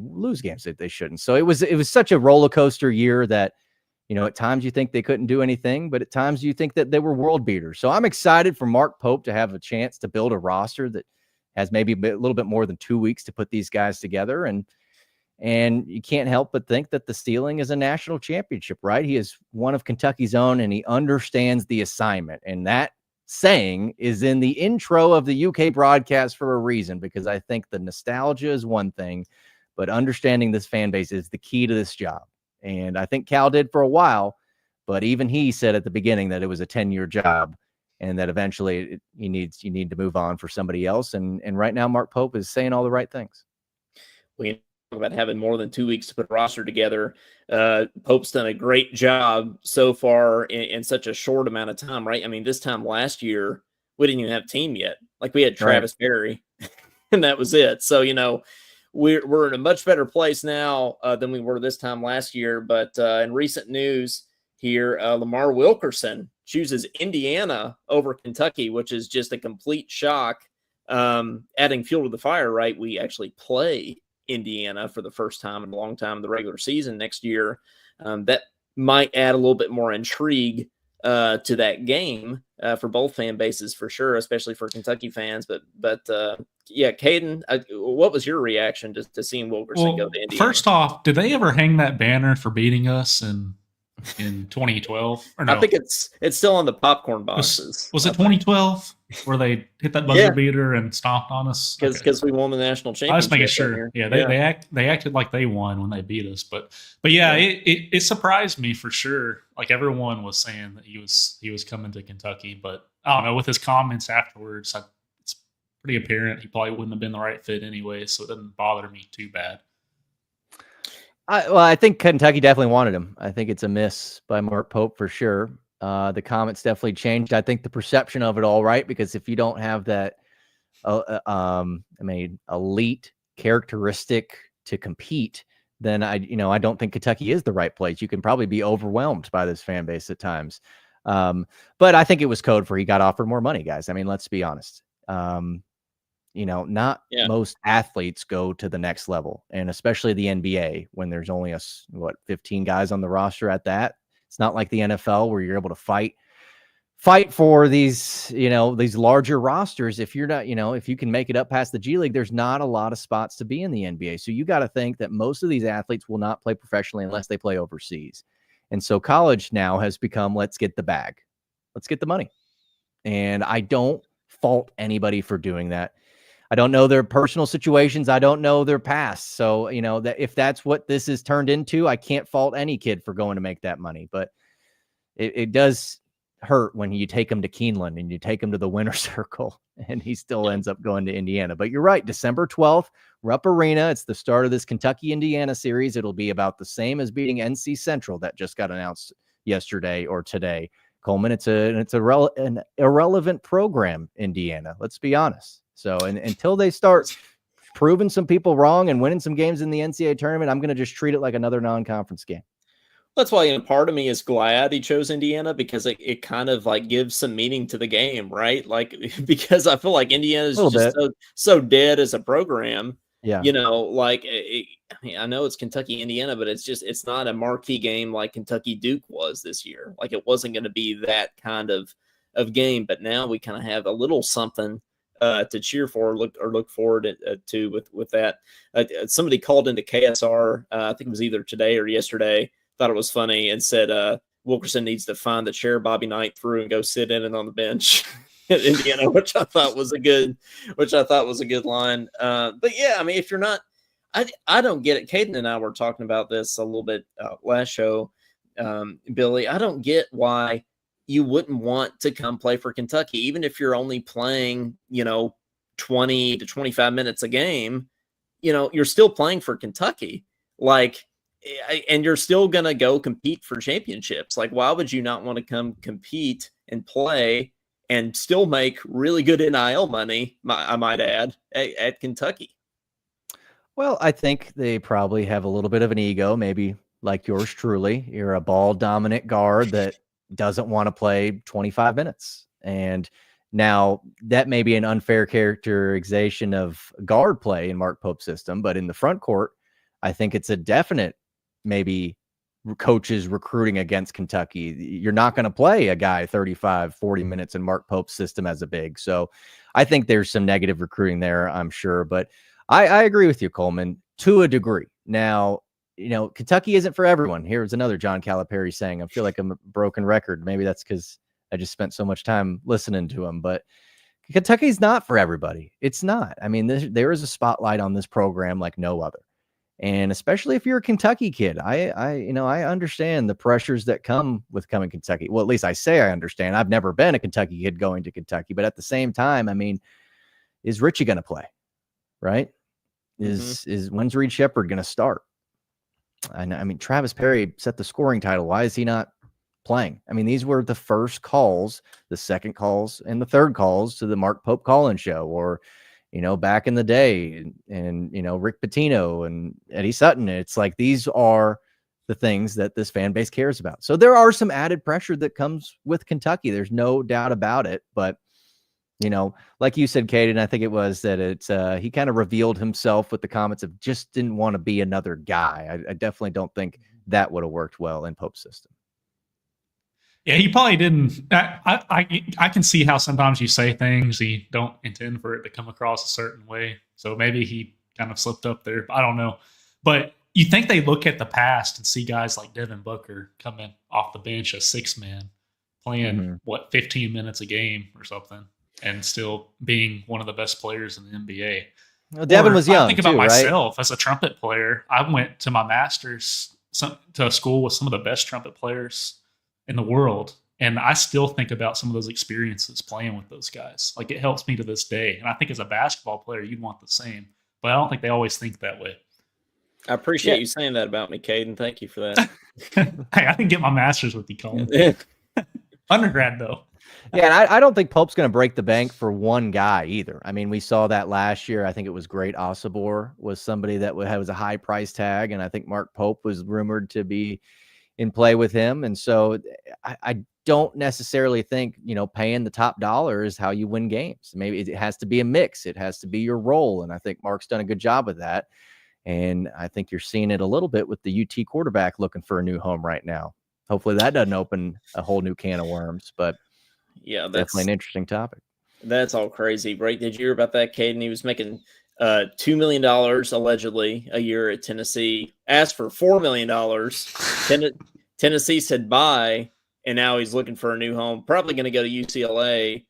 lose games that they shouldn't. So it was such a roller coaster year that, at times you think they couldn't do anything, but at times you think that they were world beaters. So I'm excited for Mark Pope to have a chance to build a roster that has maybe a little bit more than 2 weeks to put these guys together. And you can't help but think that the ceiling is a national championship, right? He is one of Kentucky's own, and he understands the assignment. And that saying is in the intro of the UK broadcast for a reason, because I think the nostalgia is one thing, but understanding this fan base is the key to this job. And I think Cal did for a while, but even he said at the beginning that it was a 10-year job, and that eventually you need to move on for somebody else. And right now, Mark Pope is saying all the right things. We talk about having more than 2 weeks to put a roster together. Pope's done a great job so far in such a short amount of time, right? I mean, this time last year, we didn't even have a team yet. Like, we had Travis Berry, and that was it. So, we're in a much better place now than we were this time last year. But in recent news here, Lamar Wilkerson chooses Indiana over Kentucky, which is just a complete shock. Adding fuel to the fire, right? We actually play Indiana for the first time in a long time in the regular season next year. That might add a little bit more intrigue to that game for both fan bases, for sure, especially for Kentucky fans. But yeah, Caden, what was your reaction to seeing Wilkerson go to Indiana? First off, did they ever hang that banner for beating us in 2012? Or no? I think it's still on the popcorn boxes. Was it 2012 where they hit that buzzer beater and stomped on us? Because we won the national championship. I was making sure. Yeah, they acted like they won when they beat us, but yeah, it surprised me for sure. Like, everyone was saying that he was coming to Kentucky, but I don't know, with his comments afterwards, it's pretty apparent he probably wouldn't have been the right fit anyway, so it doesn't bother me too bad. I think Kentucky definitely wanted him. I think it's a miss by Mark Pope for sure. The comments definitely changed. I think the perception of it all, right? Because if you don't have that, elite characteristic to compete, then I don't think Kentucky is the right place. You can probably be overwhelmed by this fan base at times. But I think it was code for he got offered more money, guys. I mean, let's be honest. Not most athletes go to the next level, and especially the NBA when there's only 15 guys on the roster at that. It's not like the NFL where you're able to fight for these, these larger rosters. If you're not, if you can make it up past the G League, there's not a lot of spots to be in the NBA. So you got to think that most of these athletes will not play professionally unless they play overseas. And so college now has become, let's get the bag. Let's get the money. And I don't fault anybody for doing that. I don't know their personal situations. I don't know their past. So, that if that's what this is turned into, I can't fault any kid for going to make that money. But it does hurt when you take him to Keeneland and you take him to the winner's circle and he still ends up going to Indiana. But you're right. December 12th, Rupp Arena. It's the start of this Kentucky-Indiana series. It'll be about the same as beating NC Central that just got announced yesterday or today. Coleman, it's an irrelevant program, Indiana. Let's be honest. So until they start proving some people wrong and winning some games in the NCAA tournament, I'm going to just treat it like another non-conference game. That's why part of me is glad he chose Indiana, because it kind of like gives some meaning to the game, right? Like, because I feel like Indiana is just so dead as a program. Yeah. I know it's Kentucky, Indiana, but it's not a marquee game like Kentucky Duke was this year. Like, it wasn't going to be that kind of game, but now we kind of have a little something to cheer for, look forward to with that. Somebody called into KSR, I think it was either today or yesterday, thought it was funny, and said Wilkerson needs to find the chair Bobby Knight threw and go sit in it on the bench at Indiana, which I thought was a good line. But yeah, I mean, if you're not, I don't get it. Caden and I were talking about this a little bit last show, Billy. I don't get why you wouldn't want to come play for Kentucky, even if you're only playing, 20 to 25 minutes a game. You're still playing for Kentucky. Like, and you're still going to go compete for championships. Like, why would you not want to come compete and play and still make really good NIL money, I might add, at Kentucky? Well, I think they probably have a little bit of an ego, maybe like yours truly. You're a ball-dominant guard that doesn't want to play 25 minutes. And now that may be an unfair characterization of guard play in Mark Pope's system, but in the front court, I think it's a definite maybe coaches recruiting against Kentucky. You're not going to play a guy 35, 40 minutes in Mark Pope's system as a big. So I think there's some negative recruiting there, I'm sure. But I agree with you, Coleman, to a degree. Now, Kentucky isn't for everyone. Here's another John Calipari saying, I feel like I'm a broken record. Maybe that's because I just spent so much time listening to him. But Kentucky's not for everybody. It's not. I mean, there is a spotlight on this program like no other. And especially if you're a Kentucky kid, I understand the pressures that come with coming to Kentucky. Well, at least I say I understand. I've never been a Kentucky kid going to Kentucky, but at the same time, I mean, is Richie going to play? Right? Is when's Reed Shepherd going to start? I mean, Travis Perry set the scoring title. Why is he not playing? I mean, these were the first calls, the second calls, and the third calls to the Mark Pope call-in show, or back in the day, and Rick Pitino and Eddie Sutton. It's like, these are the things that this fan base cares about. So there are some added pressure that comes with Kentucky. There's no doubt about it. But, like you said, Kate, and I think it was that he kind of revealed himself with the comments of just didn't want to be another guy. I definitely don't think that would have worked well in Pope's system. Yeah, he probably didn't. I can see how sometimes you say things you don't intend for it to come across a certain way. So maybe he kind of slipped up there. I don't know. But you think they look at the past and see guys like Devin Booker coming off the bench, a 6-man, playing 15 minutes a game or something, and still being one of the best players in the NBA. Well, Devin was young. I think about too, myself right? As a trumpet player. I went to my master's to a school with some of the best trumpet players in the world. And I still think about some of those experiences playing with those guys. Like, it helps me to this day. And I think as a basketball player, you'd want the same. But I don't think they always think that way. I appreciate you saying that about me, Caden. Thank you for that. Hey, I didn't get my master's with you, Colin. Undergrad though. Yeah, and I don't think Pope's going to break the bank for one guy either. I mean, we saw that last year. I think it was Great Osabor was somebody that was a high price tag, and I think Mark Pope was rumored to be in play with him. And so I don't necessarily think, paying the top dollar is how you win games. Maybe it has to be a mix. It has to be your role. And I think Mark's done a good job of that. And I think you're seeing it a little bit with the UT quarterback looking for a new home right now. Hopefully that doesn't open a whole new can of worms, but yeah, that's definitely an interesting topic. That's all crazy, right? Did you hear about that, Caden? He was making $2 million allegedly a year at Tennessee, asked for $4 million. Tennessee said bye, and now he's looking for a new home. Probably going to go to UCLA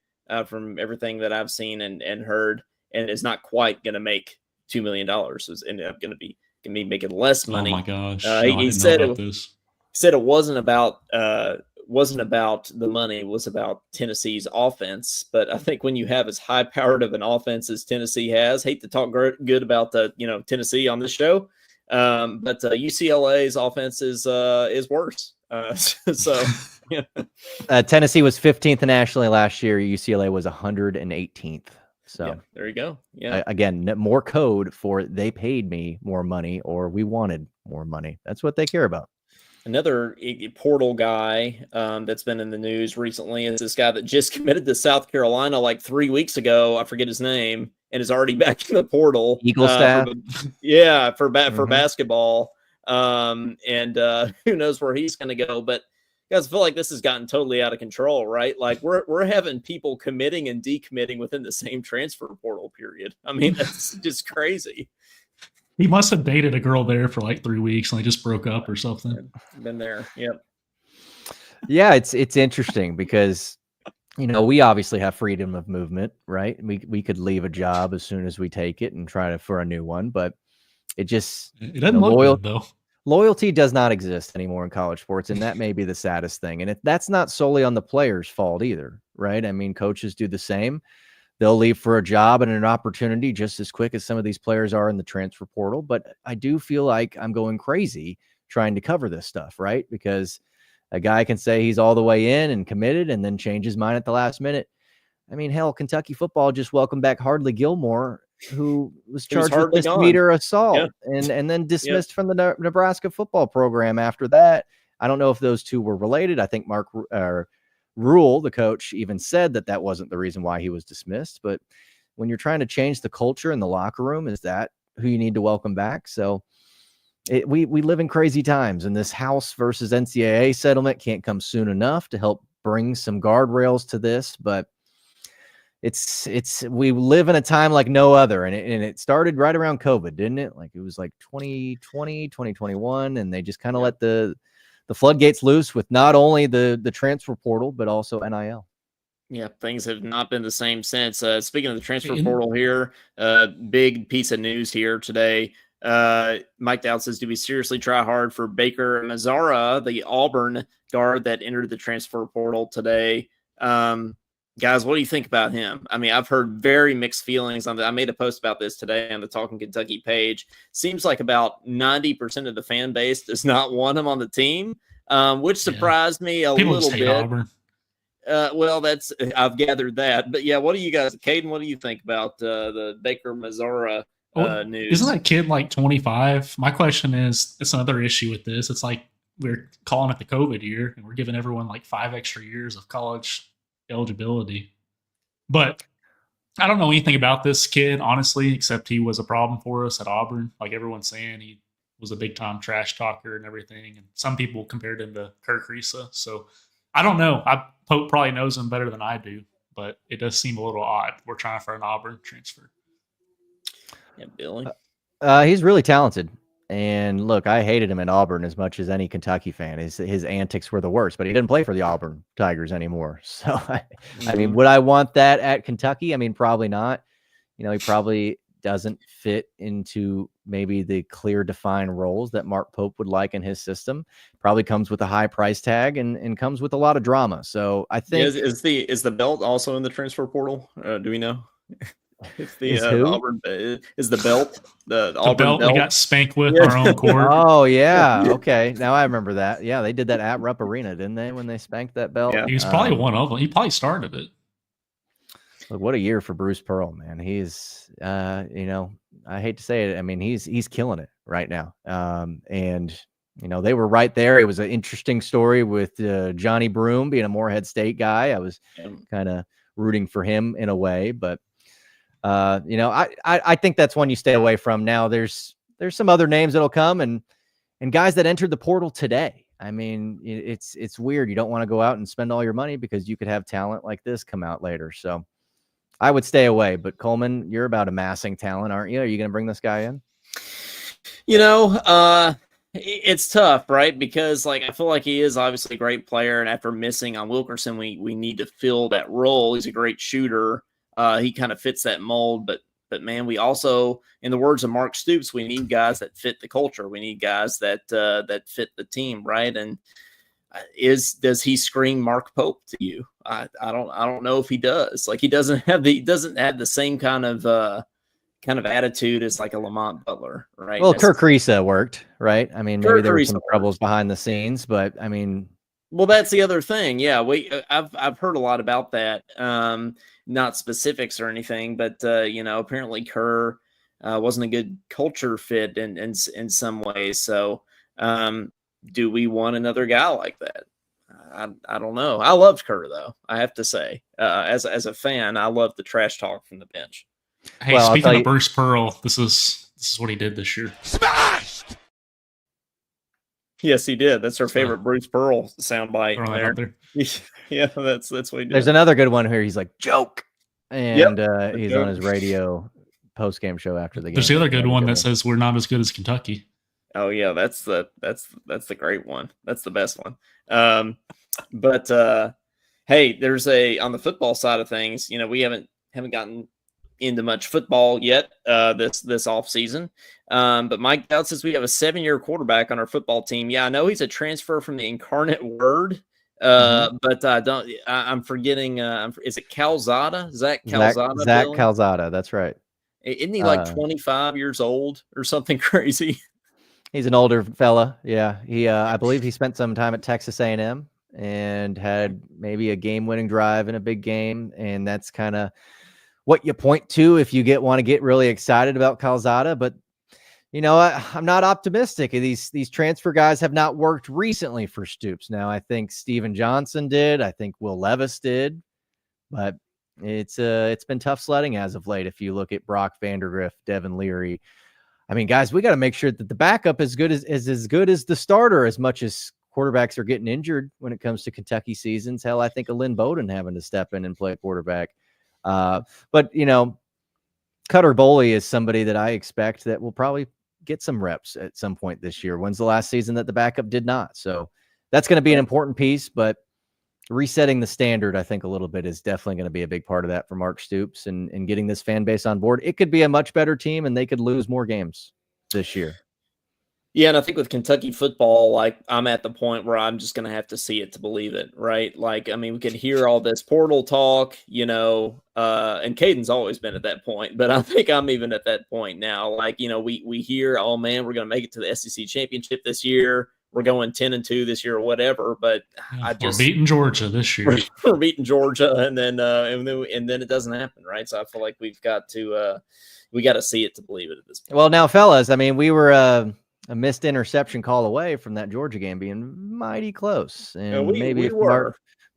from everything that I've seen and heard, and is not quite going to make $2 million. It's ended up going to be making less money. Oh my gosh! He said it wasn't about the money, it was about Tennessee's offense. But I think when you have as high powered of an offense as Tennessee has, hate to talk good about Tennessee on this show, but UCLA's offense is worse. Tennessee was 15th nationally last year. UCLA was 118th. So yeah, there you go. Yeah. Again, more code for they paid me more money or we wanted more money. That's what they care about. Another portal guy that's been in the news recently is this guy that just committed to South Carolina like 3 weeks ago. I forget his name, and is already back in the portal. Eagle staff. For basketball. And who knows where he's going to go. But guys, I feel like this has gotten totally out of control, right? Like we're having people committing and decommitting within the same transfer portal period. I mean, that's just crazy. He must have dated a girl there for like 3 weeks and they just broke up or something. Been there. Yep. Yeah, it's interesting because, we obviously have freedom of movement, right? We could leave a job as soon as we take it and try for a new one, but it doesn't look good though. Loyalty does not exist anymore in college sports, and that may be the saddest thing. And that's not solely on the players' fault either, right? I mean, coaches do the same. They'll leave for a job and an opportunity just as quick as some of these players are in the transfer portal. But I do feel like I'm going crazy trying to cover this stuff, right? Because a guy can say he's all the way in and committed and then change his mind at the last minute. I mean, hell, Kentucky football just welcomed back Hardley Gilmore, who was charged with misdemeanor assault and then dismissed from the Nebraska football program after that. I don't know if those two were related. I think Mark Rule, the coach, even said that wasn't the reason why he was dismissed. But when you're trying to change the culture in the locker room, is that who you need to welcome back? So we live in crazy times, and this House versus NCAA settlement can't come soon enough to help bring some guardrails to this. But we live in a time like no other, and it started right around COVID, didn't it? Like it was like 2020, 2021, and they just kind of let the floodgates loose with not only the transfer portal, but also NIL. Yeah, things have not been the same since. Speaking of the transfer portal here, big piece of news here today. Mike Dowd says, do we seriously try hard for Baker Mazzara, the Auburn guard that entered the transfer portal today? Guys, what do you think about him? I mean, I've heard very mixed feelings on that. I made a post about this today on the Talkin Kentucky page. Seems like about 90% of the fan base does not want him on the team, which surprised me a little bit. Auburn. Well, I've gathered that. But yeah, what do you guys, Caden, what do you think about the Baker Mazzara news? Isn't that kid like 25? My question is, it's another issue with this. It's like we're calling it the COVID year, and we're giving everyone like 5 extra years of college eligibility. But I don't know anything about this kid, honestly, except he was a problem for us at Auburn. Like everyone's saying, he was a big time trash talker and everything. And some people compared him to Kirk Risa. So I don't know. Pope probably knows him better than I do, but it does seem a little odd. We're trying for an Auburn transfer. Yeah, Billy. He's really talented. And look, I hated him at Auburn as much as any Kentucky fan. His antics were the worst, but he didn't play for the Auburn Tigers anymore. So, I mean, would I want that at Kentucky? I mean, probably not. He probably doesn't fit into maybe the clear defined roles that Mark Pope would like in his system. Probably comes with a high price tag and comes with a lot of drama. So I think is the belt also in the transfer portal? Do we know? It's the Is who? Auburn is the belt, the The Auburn belt we belt. got spanked with Yeah. on our own court. Oh yeah, okay. Now I remember that. Yeah, they did that at Rupp Arena, didn't they? When they spanked that belt. Yeah. He was probably one of them. He probably started it. Look, what a year for Bruce Pearl, man. He's, I hate to say it. I mean, he's killing it right now. And they were right there. It was an interesting story with Johnny Broom being a Morehead State guy. I was kind of rooting for him in a way, but I think that's one you stay away from. Now there's some other names that'll come and guys that entered the portal today. I mean, it's weird. You don't want to go out and spend all your money because you could have talent like this come out later. So I would stay away. But Coleman, you're about amassing talent, aren't you? Are you going to bring this guy in? It's tough, right? Because I feel like he is obviously a great player, and after missing on Wilkerson, we need to fill that role. He's a great shooter. He kind of fits that mold, but man, we also, in the words of Mark Stoops, we need guys that fit the culture. We need guys that fit the team, right? And does he scream Mark Pope to you? I don't know if he does. He doesn't have the same kind of attitude as a Lamont Butler, right? Well, Kirk Risa worked, right? I mean, maybe there were some troubles behind the scenes, but I mean, well, that's the other thing. Yeah, I've heard a lot about that. Not specifics or anything, but apparently Kerr wasn't a good culture fit in some ways. So, do we want another guy like that? I don't know. I loved Kerr though. I have to say, as a fan, I love the trash talk from the bench. Hey, speaking of Bruce Pearl, this is what he did this year. Smashed. Yes, he did. That's our favorite Bruce Pearl soundbite there. Yeah, that's what he did. There's another good one here. He's like, joke. And he's on his radio post-game show after the game. There's the other good one that says we're not as good as Kentucky. Oh yeah, that's the great one. That's the best one. But hey, there's on the football side of things, we haven't gotten into much football yet this off season. But Mike Dowd says we have a 7-year quarterback on our football team. Yeah, I know he's a transfer from the Incarnate Word. But I'm forgetting. Is it Calzada? Zach Calzada? Zach Calzada. That's right. Isn't he 25 years old or something crazy? He's an older fella. Yeah. He, I believe he spent some time at Texas A&M and had maybe a game-winning drive in a big game. And that's kind of what you point to if you want to get really excited about Calzada. But I'm not optimistic. These transfer guys have not worked recently for Stoops. Now, I think Steven Johnson did. I think Will Levis did. But it's been tough sledding as of late. If you look at Brock Vandergrift, Devin Leary, I mean, guys, we got to make sure that the backup is as good as the starter. As much as quarterbacks are getting injured when it comes to Kentucky seasons, hell, I think of Lynn Bowden having to step in and play quarterback. But Cutter Boley is somebody that I expect that will probably get some reps at some point this year. When's the last season that the backup did not? So that's going to be an important piece, but resetting the standard, I think a little bit is definitely going to be a big part of that for Mark Stoops and getting this fan base on board. It could be a much better team and they could lose more games this year. Yeah, and I think with Kentucky football, I'm at the point where I'm just going to have to see it to believe it, right? We can hear all this portal talk, and Caden's always been at that point, but I think I'm even at that point now. We hear, oh man, we're going to make it to the SEC championship this year. We're going 10-2 this year or whatever, but we're beating Georgia this year. We're beating Georgia, and then it doesn't happen, right? So I feel like we've got to see it to believe it at this point. Well, now, fellas, I mean, we were a missed interception call away from that Georgia game being mighty close, and maybe if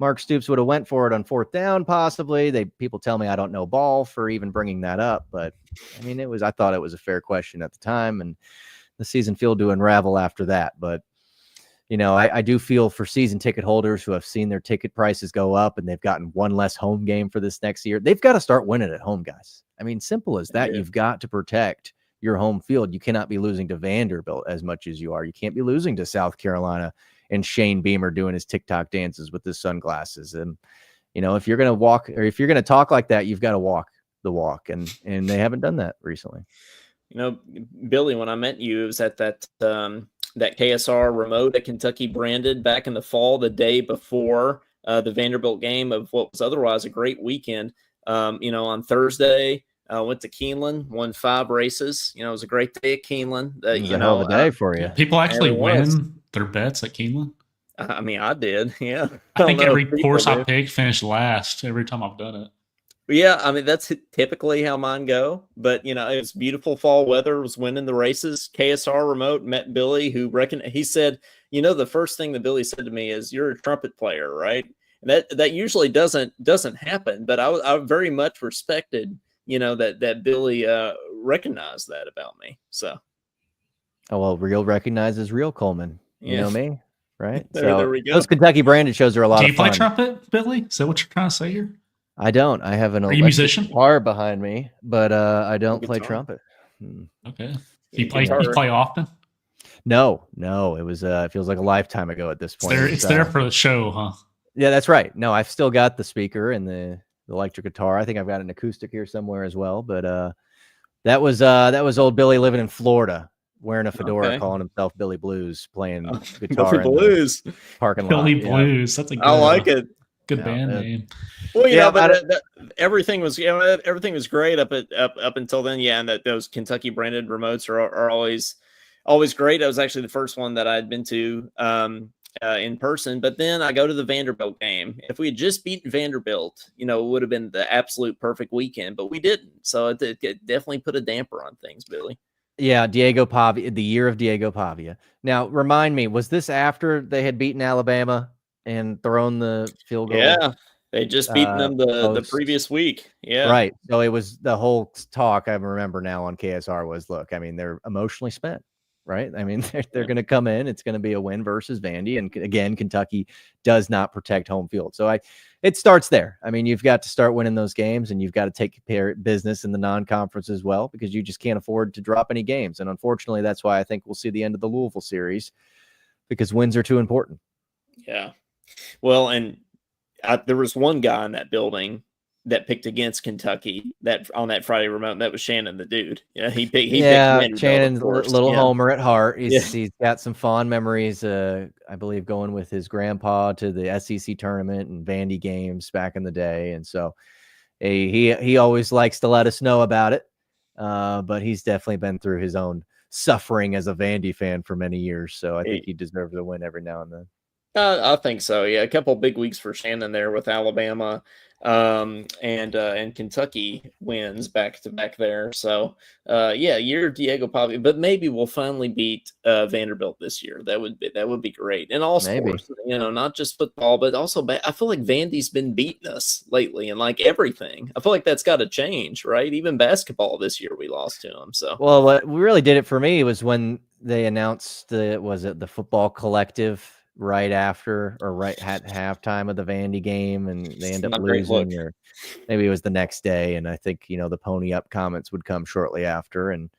Mark Stoops would have went for it on 4th down, possibly. People tell me I don't know ball for even bringing that up, but I mean, I thought it was a fair question at the time, and the season field to unravel after that, but. I do feel for season ticket holders who have seen their ticket prices go up and they've gotten one less home game for this next year. They've got to start winning at home, guys. I mean, simple as that. Yeah. You've got to protect your home field. You cannot be losing to Vanderbilt as much as you are. You can't be losing to South Carolina and Shane Beamer doing his TikTok dances with his sunglasses. And, if you're going to walk or if you're going to talk like that, you've got to walk the walk. And they haven't done that recently. Billy, when I met you, it was at that KSR remote at Kentucky branded back in the fall, the day before the Vanderbilt game of what was otherwise a great weekend. On Thursday, Went to Keeneland, won 5 races. It was a great day at Keeneland. It was a hell of a day for you. People actually it was. win their bets at Keeneland. I mean, I did. Yeah. I think every course I do. picked finished last every time I've done it. Yeah, I mean, that's typically how mine go. But, it was beautiful fall weather, was winning the races. KSR remote, met Billy, he said, the first thing that Billy said to me is, you're a trumpet player, right? And that usually doesn't happen. But I very much respected, that Billy recognized that about me. So. Oh, well, real recognizes real, Coleman. You know me, right? There we go. Those Kentucky branded shows are a lot of fun. Do you play trumpet, Billy? Is that what you're trying to say here? I don't. I have an electric guitar behind me, but I don't play trumpet. Okay. Do you play often? No. It was it feels like a lifetime ago at this point. It's there for the show, huh? Yeah, that's right. No, I've still got the speaker and the electric guitar. I think I've got an acoustic here somewhere as well. But that was old Billy living in Florida, wearing a fedora, calling himself Billy Blues, playing guitar. Billy Blues. Parking lot. Billy Blues. That's a good. I like it. Good band name. Well, but everything was great up until then. Yeah, and those Kentucky branded remotes are always great. That was actually the first one that I'd been to in person. But then I go to the Vanderbilt game. If we had just beaten Vanderbilt, it would have been the absolute perfect weekend. But we didn't, so it definitely put a damper on things, Billy. Yeah, Diego Pavia, the year of Diego Pavia. Now, remind me, was this after they had beaten Alabama and thrown the field goal? Yeah, they just beaten them the previous week. Yeah, right. So it was the whole talk I remember now on KSR was, look, I mean, they're emotionally spent, right? I mean, they're going to come in. It's going to be a win versus Vandy, and again, Kentucky does not protect home field. So it starts there. I mean, you've got to start winning those games, and you've got to take care of business in the non-conference as well, because you just can't afford to drop any games. And unfortunately, that's why I think we'll see the end of the Louisville series, because wins are too important. Yeah. Well, and there was one guy in that building that picked against Kentucky on that Friday remote. And that was Shannon, the dude. Yeah, he picked Shannon's little homer at heart. He's got some fond memories. I believe going with his grandpa to the SEC tournament and Vandy games back in the day, and so he always likes to let us know about it. But he's definitely been through his own suffering as a Vandy fan for many years. So I think he deserves a win every now and then. I think so. Yeah, a couple of big weeks for Shannon there with Alabama and Kentucky wins back to back there. So year of Diego Pavia, but maybe we'll finally beat Vanderbilt this year. That would be great. And all sports, not just football, but also I feel like Vandy's been beating us lately and like everything. I feel like that's got to change, right? Even basketball this year we lost to them. So well, what really did it for me was when they announced the football collective right after or right at halftime of the Vandy game, and they end up losing, or maybe it was the next day. And I think, the pony up comments would come shortly after. And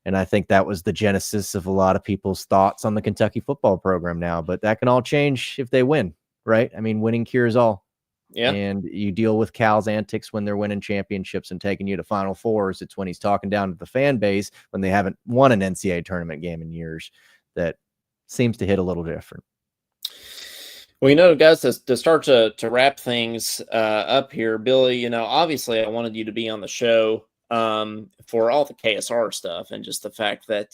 I think that was the genesis of a lot of people's thoughts on the Kentucky football program now, but that can all change if they win, right? I mean, winning cures all. Yeah. And you deal with Cal's antics when they're winning championships and taking you to Final Fours. It's when he's talking down to the fan base when they haven't won an NCAA tournament game in years that seems to hit a little different. Well, guys, to start to wrap things up here, Billy, obviously I wanted you to be on the show for all the KSR stuff and just the fact that,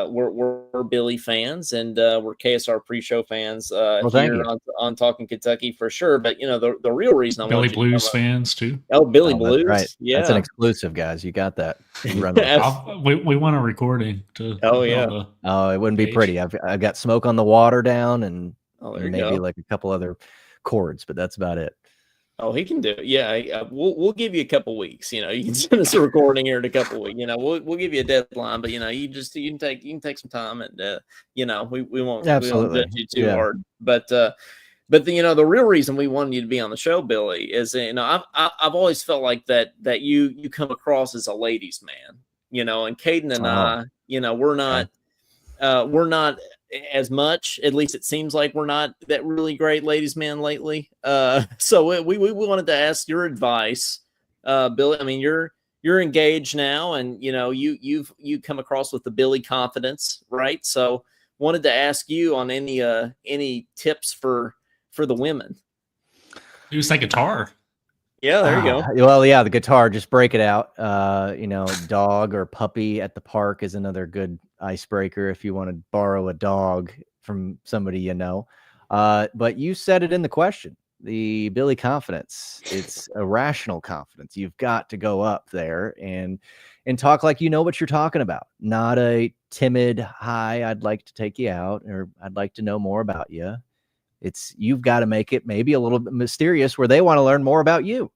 we're Billy fans and we're KSR pre-show fans here on Talkin Kentucky for sure. But, the real reason I Billy Blues fans too. Oh, Billy Blues. Right. Yeah. That's an exclusive, guys. You got that. We want a recording to. Oh, yeah. It wouldn't be pretty. I've got Smoke on the Water down and maybe like a couple other chords, but that's about it. Oh, he can do it. Yeah, we'll give you a couple weeks. You can send us a recording here in a couple weeks. We'll give you a deadline, but you can take some time, and we won't judge you too hard. But the real reason we wanted you to be on the show, Billy, is I've always felt like that you come across as a ladies' man. And Caden and I, we're not as much, at least it seems like we're not that really great ladies man lately. So we wanted to ask your advice, Billy. I mean, you're engaged now, and you come across with the Billy confidence, right? So wanted to ask you on any tips for the women. Use that guitar. Yeah, there you go. Well, yeah, the guitar, just break it out. Dog or puppy at the park is another good icebreaker if you want to borrow a dog from somebody you know. But you said it in the question. The Billy confidence. It's a rational confidence. You've got to go up there and talk like you know what you're talking about. Not a timid, hi, I'd like to take you out, or I'd like to know more about you. You've got to make it maybe a little bit mysterious where they want to learn more about you.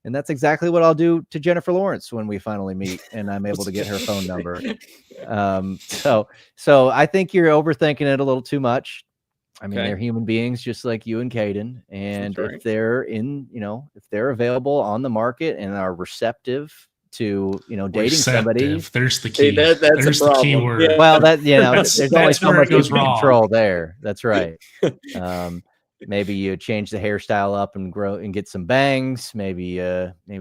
And that's exactly what I'll do to Jennifer Lawrence when we finally meet and I'm able to get her phone number. So I think you're overthinking it a little too much. I mean, they're human beings just like you and Caden. And if they're if they're available on the market and are receptive to, dating somebody. There's the key. That's there's the key word. Yeah. Well, there's only so much control wrong. there. That's right. Maybe you change the hairstyle up and grow and get some bangs. Maybe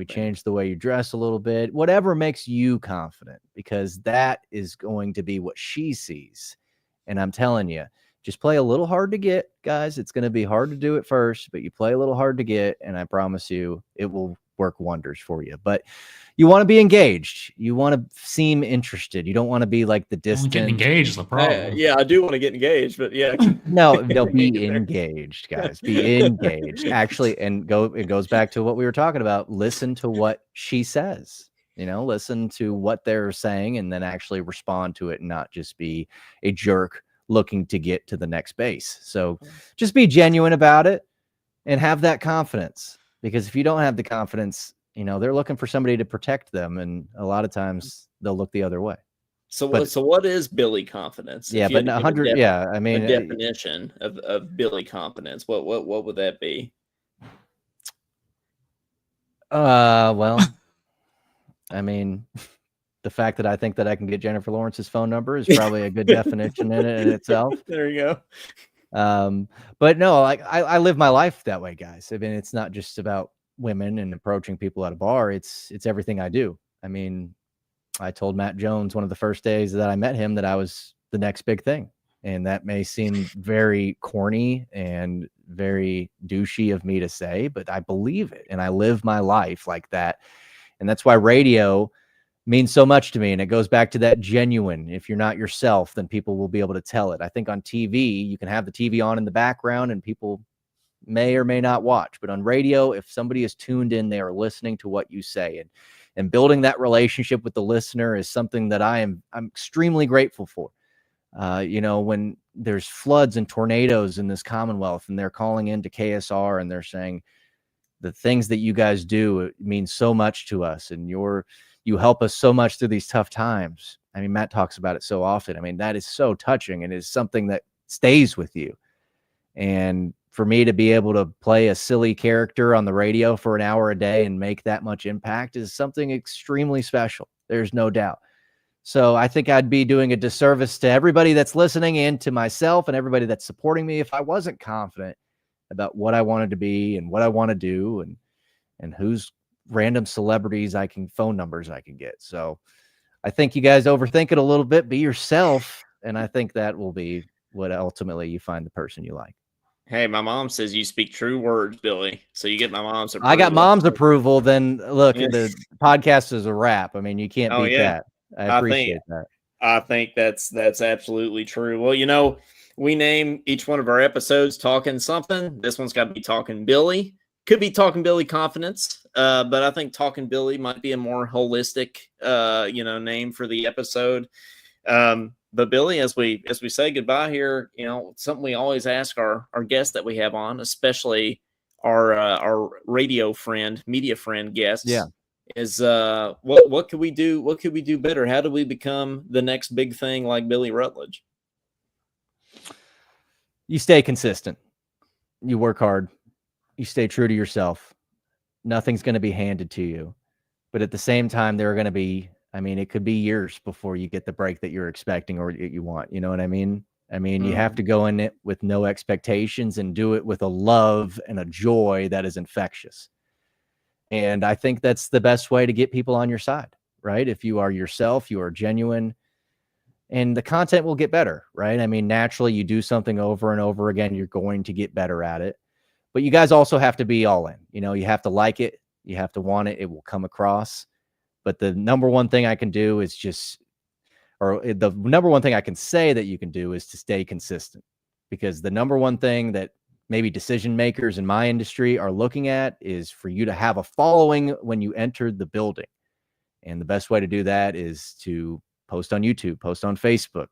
change the way you dress a little bit. Whatever makes you confident, because that is going to be what she sees. And I'm telling you, just play a little hard to get, guys. It's going to be hard to do at first, but you play a little hard to get, and I promise you it will work wonders for you. But you want to be engaged. You want to seem interested. You don't want to be like the distant. Getting engaged is the problem. Yeah, I do want to get engaged, but yeah. No, be engaged, guys. Be engaged. Actually, it goes back to what we were talking about. Listen to what she says. Listen to what they're saying and then actually respond to it and not just be a jerk looking to get to the next base. So just be genuine about it and have that confidence, because if you don't have the confidence, they're looking for somebody to protect them. And a lot of times they'll look the other way. So what is Billy confidence? Yeah, but 100. Yeah. I mean, a definition of Billy confidence. What would that be? Well, I mean, the fact that I think that I can get Jennifer Lawrence's phone number is probably a good definition in itself. There you go. But no, like I live my life that way, guys. I mean, it's not just about women and approaching people at a bar. It's everything I do. I mean, I told Matt Jones one of the first days that I met him that I was the next big thing. And that may seem very corny and very douchey of me to say, but I believe it. And I live my life like that. And that's why radio means so much to me. And it goes back to that genuine. If you're not yourself, then people will be able to tell it. I think on TV, you can have the TV on in the background and people may or may not watch. But on radio, if somebody is tuned in, they are listening to what you say. And building that relationship with the listener is something that I'm extremely grateful for. When there's floods and tornadoes in this Commonwealth and they're calling into KSR and they're saying the things that you guys do, it means so much to us. And you help us so much through these tough times. I mean, Matt talks about it so often. I mean, that is so touching and is something that stays with you. And for me to be able to play a silly character on the radio for an hour a day and make that much impact is something extremely special. There's no doubt. So I think I'd be doing a disservice to everybody that's listening and to myself and everybody that's supporting me if I wasn't confident about what I wanted to be and what I want to do and who's random celebrities phone numbers I can get. So I think you guys overthink it a little bit. Be yourself. And I think that will be what ultimately you find the person you like. Hey, my mom says you speak true words, Billy. So you get my mom's approval. I got mom's approval. Then look, the podcast is a wrap. I mean, you can't beat that. I appreciate that. I think that's absolutely true. Well, we name each one of our episodes Talking Something. This one's got to be Talking Billy. Could be Talking Billy Confidence, but I think Talking Billy might be a more holistic, name for the episode. But Billy, as we say goodbye here, something we always ask our guests that we have on, especially our radio friend, media friend guests, is what could we do? What could we do better? How do we become the next big thing like Billy Rutledge? You stay consistent. You work hard. You stay true to yourself. Nothing's going to be handed to you. But at the same time, there are going to be, it could be years before you get the break that you're expecting or you want. You know what I mean? You have to go in it with no expectations and do it with a love and a joy that is infectious. And I think that's the best way to get people on your side, right? If you are yourself, you are genuine, and the content will get better, right? Naturally, you do something over and over again, you're going to get better at it. But you guys also have to be all in. You have to like it. You have to want it. It will come across. But the number one thing I can do is the number one thing I can say that you can do is to stay consistent, because the number one thing that maybe decision makers in my industry are looking at is for you to have a following when you entered the building. And the best way to do that is to post on YouTube, post on Facebook,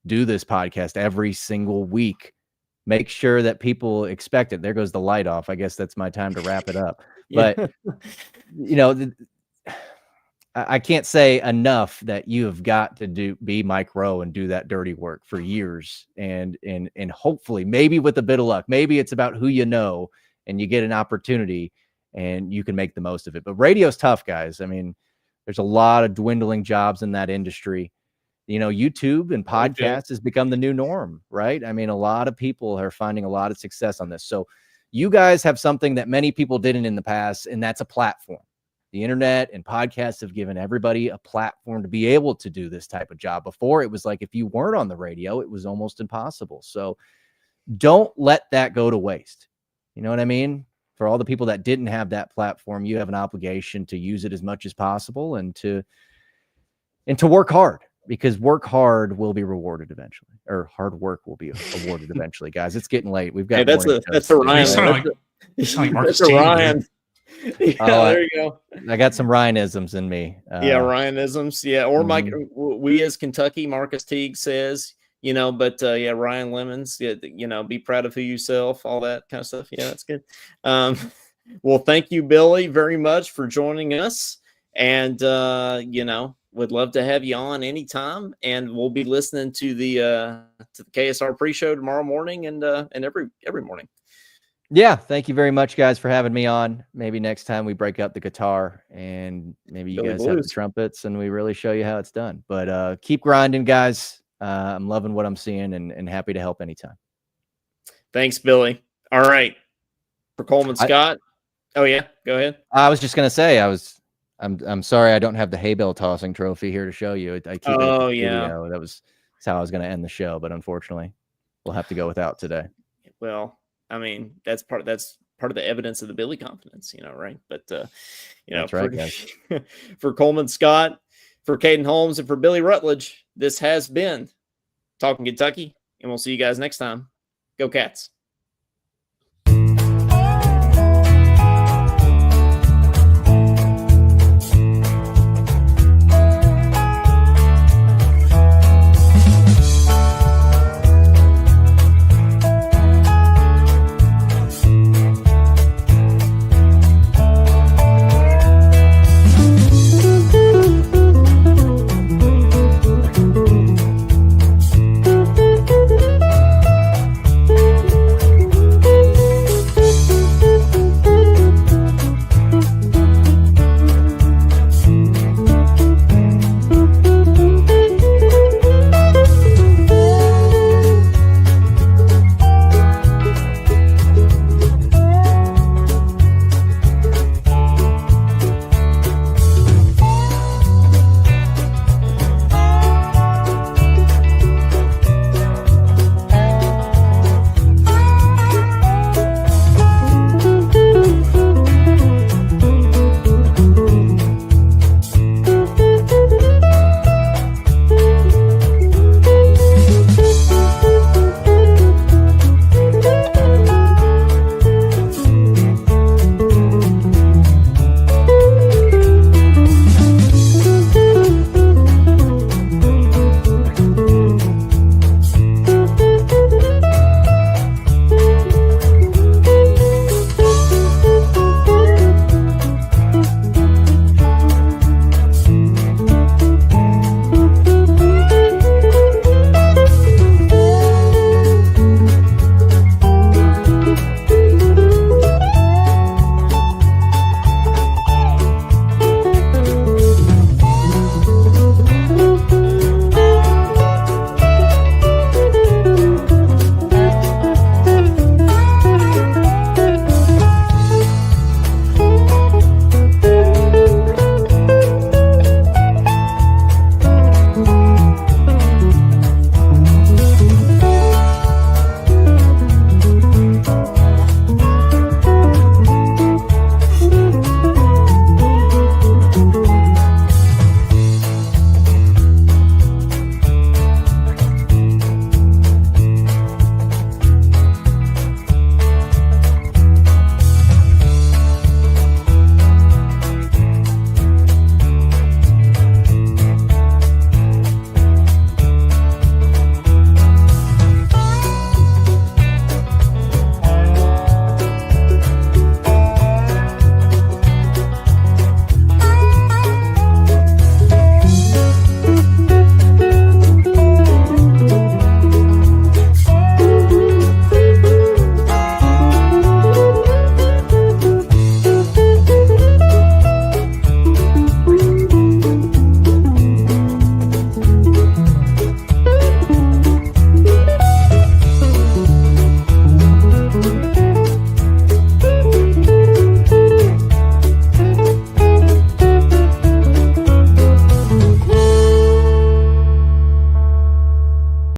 do this podcast every single week. Make sure that people expect it. There goes the light off. I guess that's my time to wrap it up. Yeah. But, I can't say enough that you have got to be Mike Rowe and do that dirty work for years. And hopefully, maybe with a bit of luck, maybe it's about who you know and you get an opportunity and you can make the most of it. But radio's tough, guys. I mean, there's a lot of dwindling jobs in that industry. YouTube and podcasts has become the new norm, right? I mean, a lot of people are finding a lot of success on this. So you guys have something that many people didn't in the past, and that's a platform. The internet and podcasts have given everybody a platform to be able to do this type of job. Before, it was like if you weren't on the radio, it was almost impossible. So don't let that go to waste. You know what I mean? For all the people that didn't have that platform, you have an obligation to use it as much as possible and to work hard, because work hard will be rewarded eventually, or hard work will be awarded eventually. Guys, it's getting late. We've got Hey, that's a Ryan. That's like Marcus That's a King, Ryan. dude. Yeah, there you go. I got some Ryanisms in me. Ryanisms. Yeah, or Mike. We as Kentucky, Marcus Teague says, but Ryan Lemons. Yeah, be proud of who yourself. All that kind of stuff. Yeah, that's good. Well, thank you, Billy, very much for joining us, and would love to have you on anytime. And we'll be listening to the KSR pre-show tomorrow morning and every morning. Yeah, thank you very much, guys, for having me on. Maybe next time we break up the guitar and maybe you guys have the trumpets and we really show you how it's done. But keep grinding, guys. I'm loving what I'm seeing and happy to help anytime. Thanks, Billy. All right. For Coleman Scott. Oh, yeah. Go ahead. I was just going to say, I'm sorry I don't have the hay bale tossing trophy here to show you. I keep it at the studio. That's how I was going to end the show, but unfortunately, we'll have to go without today. Well, I mean, that's part of the evidence of the Billy confidence, right? But that's right, guys. For Coleman Scott, for Caden Holmes, and for Billy Rutledge, this has been Talking Kentucky, and we'll see you guys next time. Go Cats.